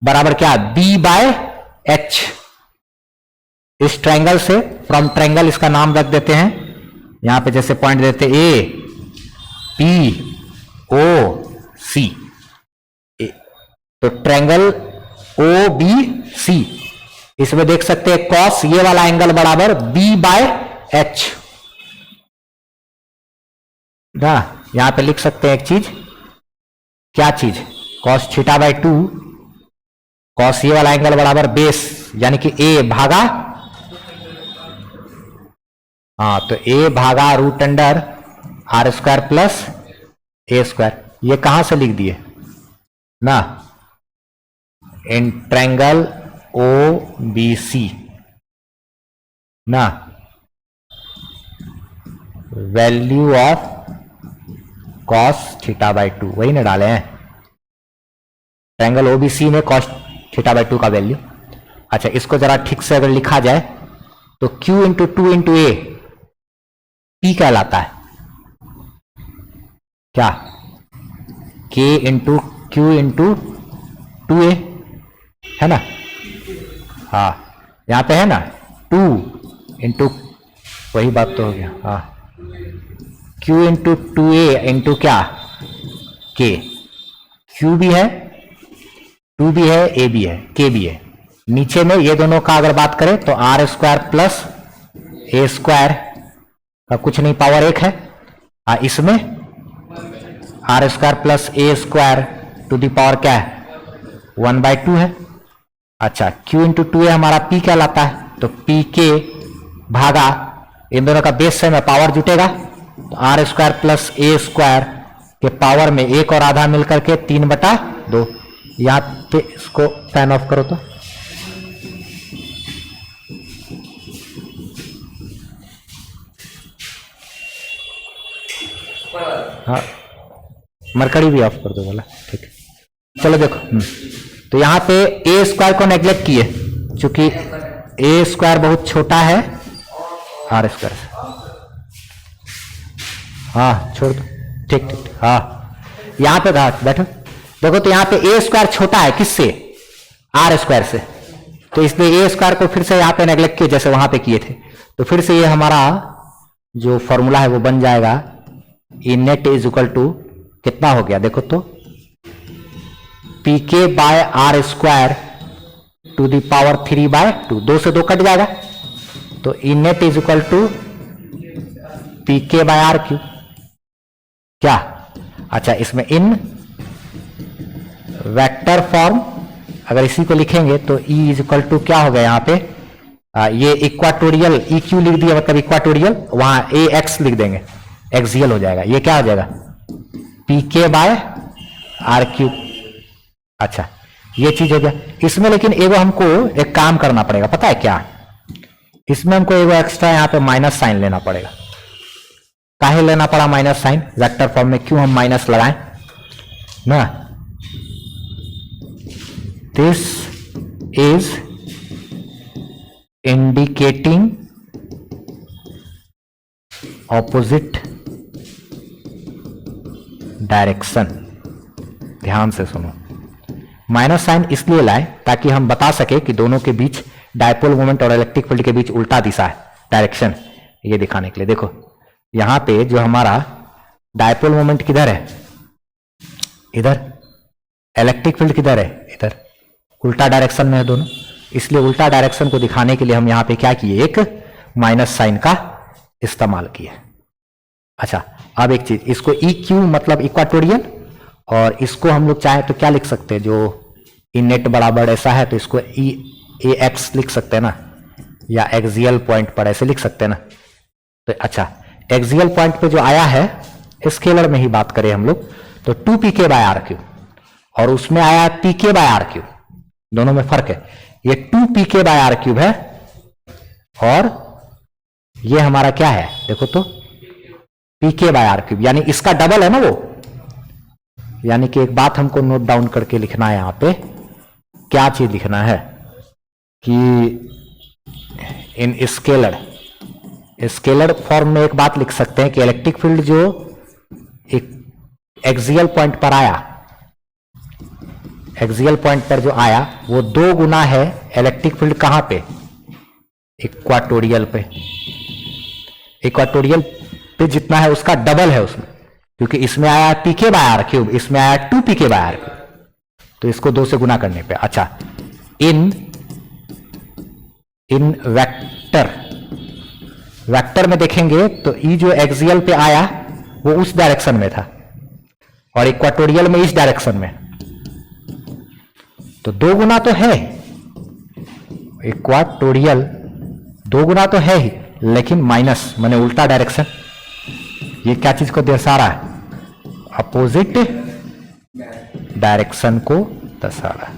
बराबर क्या बी बाय एच। इस ट्रायंगल से, फ्रॉम ट्रायंगल इसका नाम रख देते हैं, यहां पे जैसे पॉइंट देते ए पी ओ सी, तो ट्रायंगल ओ बी सी, इसमें देख सकते हैं कॉस ये वाला एंगल बराबर बी बाय एच ना। यहां पे लिख सकते हैं एक चीज, क्या चीज, कॉस थीटा बाय 2, कॉस ये वाला एंगल बराबर बेस यानी कि ए भागा, हाँ तो ए भागा root under R square plus A square. ये कहां से लिख दिए ना, in triangle O B C ना, value of cos theta by 2 वही ना डाले हैं, ट्रायंगल ओबीसी में कॉस थीटा बाय 2 का वैल्यू। अच्छा इसको जरा ठीक से अगर लिखा जाए तो Q इंटू 2 इंटू ए P कहलाता है क्या, K into Q into 2a है ना, हाँ यहां पे है ना 2 इंटू, वही बात तो हो गया, हाँ Q इंटू 2a इंटू क्या K, Q भी है 2 भी है A भी है K भी है। नीचे में ये दोनों का अगर बात करें तो R square plus A square का कुछ नहीं पावर 1 है, इसमें R square plus A square to the power क्या है 1/2 है। अच्छा Q इंटू 2a हमारा P कहलाता है, तो P के भागा इन दोनों का बेस से में पावर जुटेगा, तो R square plus A square के पावर में 1 और आधा मिलकर के 3/2। यहां पे इसको फैन ऑफ करो तो हाँ मरकड़ी भी ऑफ कर दो बोला, ठीक है चलो देखो। तो यहां पे ए स्क्वायर को नेग्लेक्ट किए, चूंकि ए स्क्वायर बहुत छोटा है आर स्क्वायर से, हाँ छोड़ दो, ठीक ठीक हाँ यहां पे बैठो देखो, तो यहां पे ए स्क्वायर छोटा है किससे, आर स्क्वायर से, तो इसलिए ए स्क्वायर को फिर से यहां पे नेग्लेक्ट किए जैसे वहां पे किए थे, तो फिर से ये हमारा जो फॉर्मूला है वो बन जाएगा E net is equal to कितना हो गया देखो तो, P K by R square to the power 3/2, 2 से 2 कट जाएगा, तो E net is equal to P K by R Q क्या। अच्छा इसमें इन वेक्टर फॉर्म अगर इसी को लिखेंगे तो E इज इक्वल टू क्या हो गया यहाँ पे, ये इक्वाटोरियल ई क्यू लिख दिया, मतलब इक्वाटोरियल, वहां ए एक्स लिख देंगे, एक्सियल हो जाएगा, ये क्या हो जाएगा P K by R Q. अच्छा ये चीज हो गया इसमें, लेकिन एगो हमको एक काम करना पड़ेगा, पता है क्या, इसमें हमको एगो एक्स्ट्रा यहाँ पे माइनस साइन लेना पड़ेगा। काहे लेना पड़ा माइनस साइन, वेक्टर फॉर्म में क्यों हम माइनस लगाएं ना, this is indicating opposite direction. ध्यान से सुनो, माइनस साइन इसलिए लाए ताकि हम बता सके कि दोनों के बीच डायपोल मोमेंट और इलेक्ट्रिक फील्ड के बीच उल्टा दिशा है, डायरेक्शन, ये दिखाने के लिए। देखो यहां पे जो हमारा डायपोल मोमेंट किधर है, इधर, इलेक्ट्रिक फील्ड किधर है, इधर, उल्टा डायरेक्शन में है दोनों, इसलिए उल्टा डायरेक्शन को दिखाने के लिए हम यहां पे क्या किए, एक माइनस साइन का इस्तेमाल किए। अच्छा अब एक चीज, इसको ई क्यू मतलब इक्वाटोरियल, और इसको हम लोग चाहे तो क्या लिख सकते हैं, जो ई नेट बराबर ऐसा है तो इसको ई ए एक्स लिख सकते हैं ना, या एक्सियल पॉइंट पर ऐसे लिख सकते हैं ना। तो अच्छा एक्सियल पॉइंट पे जो आया है स्केलर में ही बात करें हम लोग तो 2pk बाय आर क्यू, और उसमें आया pk बाय आर क्यू, दोनों में फर्क है, ये 2pk बाय आर क्यूब है, और ये हमारा क्या है देखो तो pk बाय आर क्यूब, यानी इसका डबल है ना वो। यानी कि एक बात हमको नोट डाउन करके लिखना है यहां पे, क्या चीज लिखना है कि इन स्केलर फॉर्म में एक बात लिख सकते हैं कि इलेक्ट्रिक फील्ड जो एक एक्सियल पॉइंट पर आया, एक्सियल पॉइंट पर जो आया वो 2 गुना है इलेक्ट्रिक फील्ड कहां पे, इक्वाटोरियल पे। इक्वाटोरियल पे जितना है उसका डबल है उसमें, क्योंकि इसमें आया pk बाय आर क्यूब, इसमें आया 2pk बाय आर क्यूब, तो इसको 2 से गुना करने पे। अच्छा, इन वेक्टर में देखेंगे तो ई जो एक्सियल पे आया वो उस डायरेक्शन में था और इक्वाटोरियल में इस डायरेक्शन में, तो 2 गुना तो है, इक्वाटोरियल 2 गुना तो है ही, लेकिन माइनस माने उल्टा डायरेक्शन। ये क्या चीज को दर्शा रहा है? अपोजिट डायरेक्शन को दर्शा रहा है।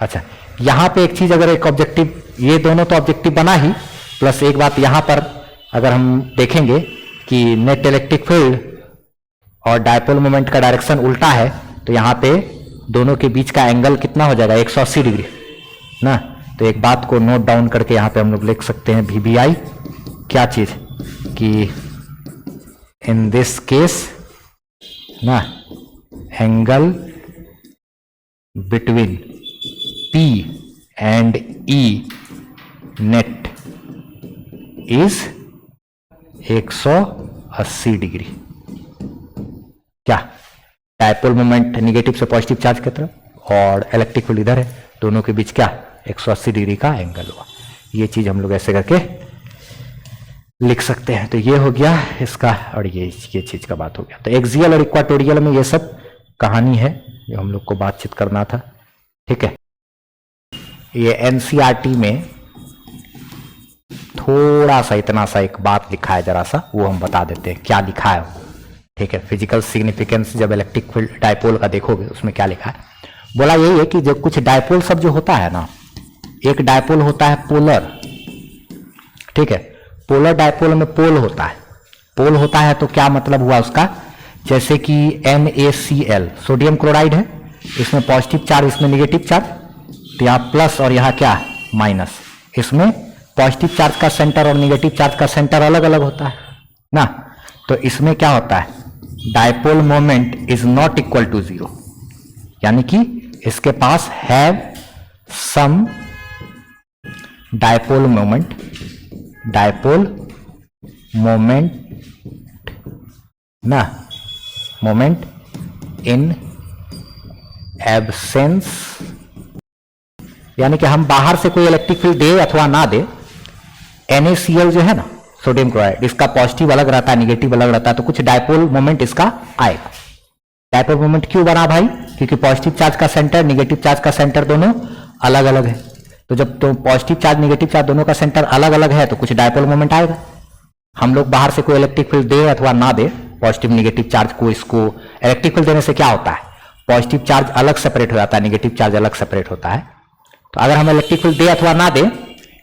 अच्छा, यहां पे एक चीज, अगर एक ऑब्जेक्टिव, ये दोनों तो ऑब्जेक्टिव बना ही, प्लस एक बात यहां पर अगर हम देखेंगे कि नेट इलेक्ट्रिक फील्ड और डायपोल मोमेंट का डायरेक्शन उल्टा है, तो यहां पे दोनों के बीच का एंगल कितना हो जाएगा? 180 डिग्री ना। तो एक बात को नोट डाउन करके यहां पे हम लोग लिख सकते हैं VBI क्या चीज, कि इन दिस केस ना angle between P and E net is 180 degree. क्या? डायपोल मोमेंट निगेटिव से पॉजिटिव चार्ज की तरफ और इलेक्ट्रिक फील्ड इधर है, दोनों के बीच क्या 180 डिग्री का एंगल हुआ। ये चीज हम लोग ऐसे करके लिख सकते हैं। तो ये हो गया इसका, और ये चीज का बात हो गया। तो एक्सियल और इक्वाटोरियल में ये सब कहानी है जो हम लोग को बातचीत करना था। ठीक है, ये एनसीईआरटी में थोड़ा सा इतना सा एक बात लिखा है, जरा सा वो हम बता देते हैं क्या लिखा है। ठीक है, फिजिकल सिग्निफिकेंस जब इलेक्ट्रिक फील्ड डायपोल का देखोगे उसमें क्या लिखा है, बोला यही है कि जब कुछ डायपोल सब जो होता है ना, एक डायपोल होता है पोलर। ठीक है, पोलर डायपोल में पोल होता है, पोल होता है तो क्या मतलब हुआ उसका, जैसे कि NaCl सोडियम क्लोराइड है, इसमें पॉजिटिव चार्ज, इसमें निगेटिव चार्ज, तो यहाँ प्लस और यहाँ क्या माइनस। इसमें पॉजिटिव चार्ज का सेंटर और निगेटिव चार्ज का सेंटर अलग अलग होता है ना। तो इसमें क्या होता है, dipole moment is not equal to 0, यानी कि इसके पास हैव सम डायपोल मोमेंट ना, मोमेंट इन एब्सेंस, यानी कि हम बाहर से कोई इलेक्ट्रिक फील्ड दे अथवा ना दे, NaCl जो है ना सोडियम क्लोराइड, इसका पॉजिटिव अलग रहता है, निगेटिव अलग रहता है, तो कुछ डायपोल मोमेंट इसका आएगा। डायपोल मोमेंट क्यों बना भाई? क्योंकि पॉजिटिव चार्ज का सेंटर, निगेटिव चार्ज का सेंटर दोनों अलग अलग है। तो जब तो पॉजिटिव चार्ज निगेटिव चार्ज दोनों का सेंटर अलग अलग है तो कुछ डायपोल मोमेंट आएगा। हम लोग बाहर से कोई इलेक्ट्रिक फील्ड दे अथवा ना दे, पॉजिटिव निगेटिव चार्ज को, इसको इलेक्ट्रिक फील्ड देने से क्या होता है, पॉजिटिव चार्ज अलग सेपरेट हो जाता है, निगेटिव चार्ज अलग सेपरेट होता है। तो अगर हम इलेक्ट्रिक फील्ड दे अथवा ना दे,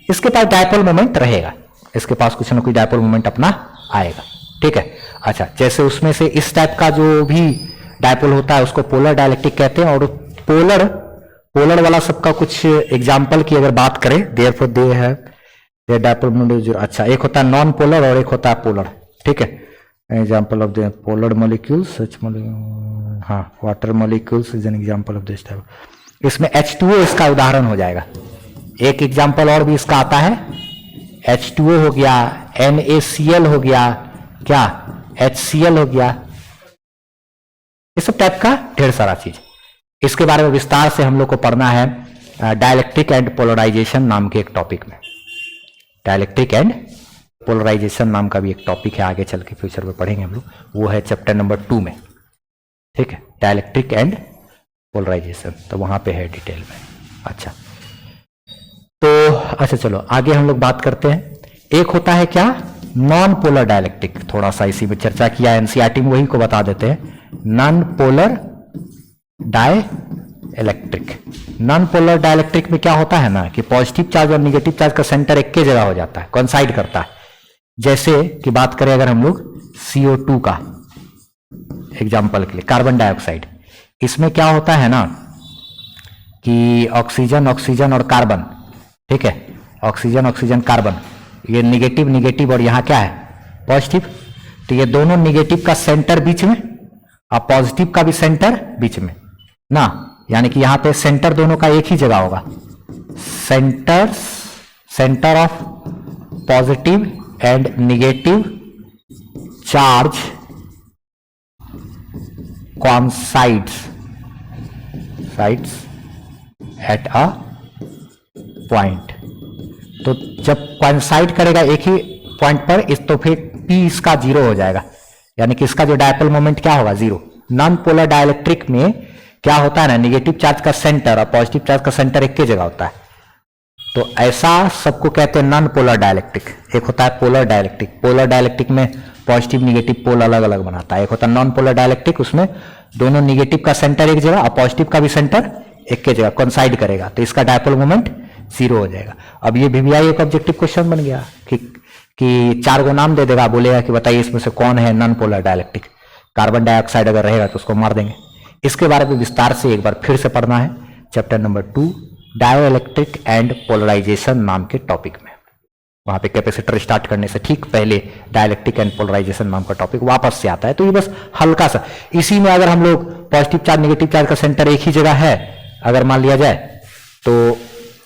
इसके पास डायपोल मोमेंट रहेगा, इसके पास कुछ ना कुछ डायपोल मोमेंट अपना आएगा। ठीक है, अच्छा, जैसे उसमें से इस टाइप का जो भी डायपोल होता है उसको पोलर डाइलेक्ट्रिक कहते हैं। और पोलर वाला सबका कुछ एग्जाम्पल की अगर बात करें, देयरफॉर दे है डायपोल मोमेंट। अच्छा, एक होता है नॉन पोलर और एक होता है पोलर। ठीक है, example of the polar molecules, हाँ, water molecules is an example of this type. इसमें H2O इसका उदाहरण हो जाएगा। एक एग्जाम्पल और भी इसका आता है, H2O हो गया, NaCl हो गया, क्या HCl हो गया, ये सब टाइप का ढेर सारा चीज। इसके बारे में विस्तार से हम लोग को पढ़ना है डाइलेक्ट्रिक एंड पोलराइजेशन नाम के एक टॉपिक में। डाइलेक्ट्रिक एंड पोलराइजेशन नाम का भी एक टॉपिक है, आगे चल के फ्यूचर में पढ़ेंगे हम लोग, वो है चैप्टर नंबर 2 में। ठीक है, डाइलेक्ट्रिक एंड पोलराइजेशन, तो वहां पे है डिटेल में। अच्छा, तो अच्छा चलो आगे हम लोग बात करते हैं। एक होता है क्या, नॉन पोलर डाइलेक्ट्रिक, थोड़ा सा इसी में चर्चा किया एनसीईआरटी में, वही को बता देते हैं। Non polar dielectric, non polar dielectric में क्या होता है ना कि पॉजिटिव चार्ज और निगेटिव चार्ज का सेंटर एक ही जगह हो जाता है, कोइंसाइड करता है। जैसे कि बात करें अगर हम लोग CO2 का एग्जाम्पल के लिए, कार्बन डाइऑक्साइड, इसमें क्या होता है ना कि ऑक्सीजन ऑक्सीजन और कार्बन, ठीक है, ऑक्सीजन ऑक्सीजन कार्बन, ये निगेटिव निगेटिव और यहाँ क्या है पॉजिटिव, तो ये दोनों निगेटिव का सेंटर बीच में और पॉजिटिव का भी सेंटर बीच में ना, यानी कि यहां पे सेंटर दोनों का एक ही जगह होगा, centre of positive and negative charge coincides at a point. तो जब coincide करेगा एक ही पॉइंट पर इस, तो फिर P इसका जीरो हो जाएगा, यानी कि इसका जो डायपोल मोमेंट क्या होगा, जीरो। नॉन पोलर डाइलेक्ट्रिक में क्या होता है ना, निगेटिव चार्ज का सेंटर और पॉजिटिव चार्ज का सेंटर एक ही जगह होता है। तो ऐसा सबको कहते हैं नॉन पोलर डाइलेक्ट्रिक। एक होता है पोलर डाइलेक्ट्रिक, पोलर डाइलेक्ट्रिक में पॉजिटिव निगेटिव पोल अलग अलग बनाता है। एक होता है नॉन पोलर डाइलेक्ट्रिक, उसमें दोनों निगेटिव का सेंटर एक जगह और पॉजिटिव का भी सेंटर एक के जगह कोइंसाइड करेगा, तो इसका डायपोल मोमेंट जीरो हो जाएगा। अब ये VVI एक ऑब्जेक्टिव क्वेश्चन बन गया कि 4 गो नाम दे देगा, बोलेगा कि बताइए इसमें से कौन है non polar dielectric. Carbon dioxide अगर रहेगा तो उसको मार देंगे। इसके बारे में विस्तार से एक बार फिर से पढ़ना है, chapter number 2 dielectric and polarisation नाम के टॉपिक में। वहां पे कैपेसिटर स्टार्ट करने से ठीक पहले डाइलेक्ट्रिक एंड पोलराइजेशन नाम का टॉपिक वापस से आता है। तो ये बस हल्का सा, इसी में अगर हम लोग पॉजिटिव चार्ज नेगेटिव चार्ज का सेंटर एक ही जगह है अगर मान लिया जाए, तो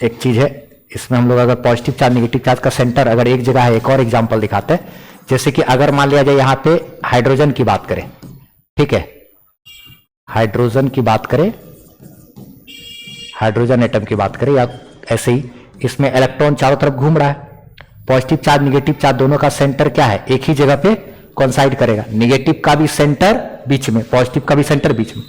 एक चीज है इसमें हम लोग अगर पॉजिटिव चार्ज नेगेटिव चार्ज का सेंटर अगर एक जगह है, एक और एग्जांपल दिखाते हैं। जैसे कि अगर मान लिया जाए यहां पे हाइड्रोजन की बात करें, ठीक है, हाइड्रोजन की बात करें, हाइड्रोजन एटम की बात करें, या ऐसे ही इसमें इलेक्ट्रॉन चारों तरफ घूम रहा है। पॉजिटिव चार्ज निगेटिव चार्ज दोनों का सेंटर क्या है, एक ही जगह पे कोइंसाइड करेगा। निगेटिव का भी सेंटर बीच में, पॉजिटिव का भी सेंटर बीच में।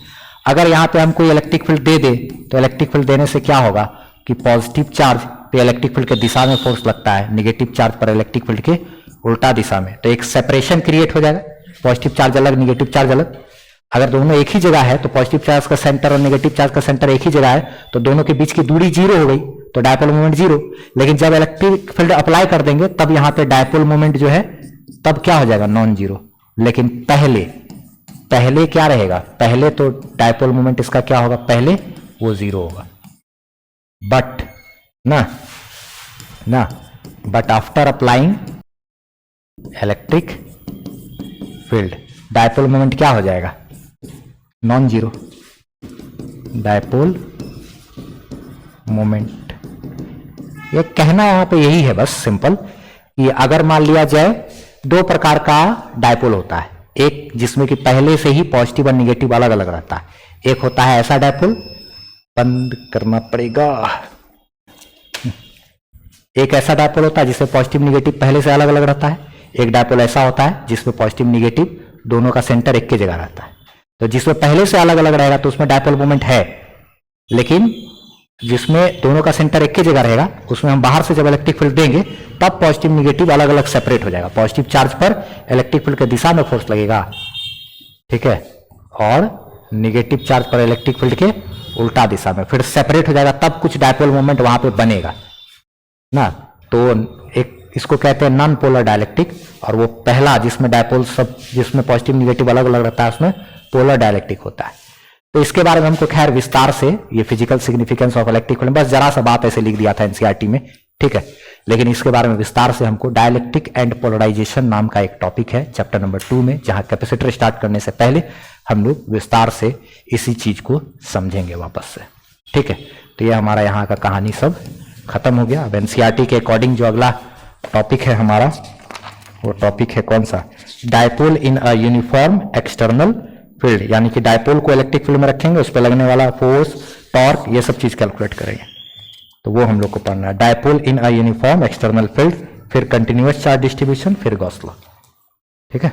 अगर यहां पे हम कोई इलेक्ट्रिक फील्ड दे दे तो इलेक्ट्रिक फील्ड देने से क्या होगा कि पॉजिटिव चार्ज पे इलेक्ट्रिक फील्ड के दिशा में फोर्स लगता है, निगेटिव चार्ज पर इलेक्ट्रिक फील्ड के उल्टा दिशा में, तो एक सेपरेशन क्रिएट हो जाएगा। पॉजिटिव चार्ज अलग निगेटिव चार्ज अलग। अगर दोनों एक ही जगह है तो पॉजिटिव चार्ज का सेंटर और नेगेटिव चार्ज का सेंटर एक ही जगह है, तो दोनों के बीच की दूरी जीरो हो गई, तो डायपोल मोमेंट जीरो। लेकिन जब इलेक्ट्रिक फील्ड अप्लाई कर देंगे तब यहां पे डायपोल मोमेंट जो है तब क्या हो जाएगा, नॉन जीरो। लेकिन पहले क्या रहेगा, पहले तो डायपोल मोमेंट इसका क्या होगा, पहले वो जीरो होगा। But but after applying electric field dipole moment क्या हो जाएगा, नॉन जीरो। डायपोल मोमेंट, ये कहना यहां पे यही है बस सिंपल, कि अगर मान लिया जाए 2 प्रकार का डायपोल होता है, एक जिसमें कि पहले से ही पॉजिटिव और निगेटिव अलग अलग रहता है। एक होता है ऐसा डायपोल, बंद करना पड़ेगा, एक ऐसा डायपोल होता है जिसमें पॉजिटिव निगेटिव पहले से अलग अलग रहता है। एक डायपोल ऐसा होता है जिसमें पॉजिटिव निगेटिव दोनों का सेंटर एक की जगह रहता है। तो जिसमें पहले से अलग अलग रहेगा तो उसमें डायपोल मोमेंट है, लेकिन जिसमें दोनों का सेंटर एक ही जगह रहेगा उसमें हम बाहर से जब इलेक्ट्रिक फील्ड देंगे तब पॉजिटिव निगेटिव अलग अलग सेपरेट हो जाएगा। पॉजिटिव चार्ज पर इलेक्ट्रिक फील्ड के दिशा में फोर्स लगेगा, ठीक है, और निगेटिव चार्ज पर इलेक्ट्रिक फील्ड के उल्टा दिशा में, फिर सेपरेट हो जाएगा, तब कुछ डायपोल मोमेंट वहां पे बनेगा ना। तो एक इसको कहते हैं नॉन पोलर डाइलेक्ट्रिक, और वो पहला जिसमें डायपोल सब जिसमें पॉजिटिव निगेटिव अलग अलग रहता है उसमें पोलर डाइलेक्ट्रिक होता है। तो इसके बारे में हमको खैर विस्तार से ये physical significance of electric field बस जरा सा बात ऐसे लिख दिया था एनसीईआरटी में, ठीक है, लेकिन इसके बारे में विस्तार से हमको डाइलेक्ट्रिक एंड पोलराइजेशन नाम का एक टॉपिक है चैप्टर नंबर 2 में, जहां कैपेसिटर स्टार्ट करने से पहले हम लोग विस्तार से इसी चीज को समझेंगे वापस से, ठीक है। तो ये हमारा यहाँ का कहानी सब खत्म हो गया। अब एनसीईआरटी के अकॉर्डिंग जो अगला टॉपिक है हमारा, वो टॉपिक है कौन सा, dipole in a uniform external field, यानी कि डायपोल को इलेक्ट्रिक फील्ड में रखेंगे, उस पर लगने वाला फोर्स टॉर्क ये सब चीज कैलकुलेट करेंगे। तो वो हम लोग को पढ़ना है, dipole in a uniform external field, फिर कंटिन्यूअस चार्ज डिस्ट्रीब्यूशन, फिर गॉस लॉ, ठीक है।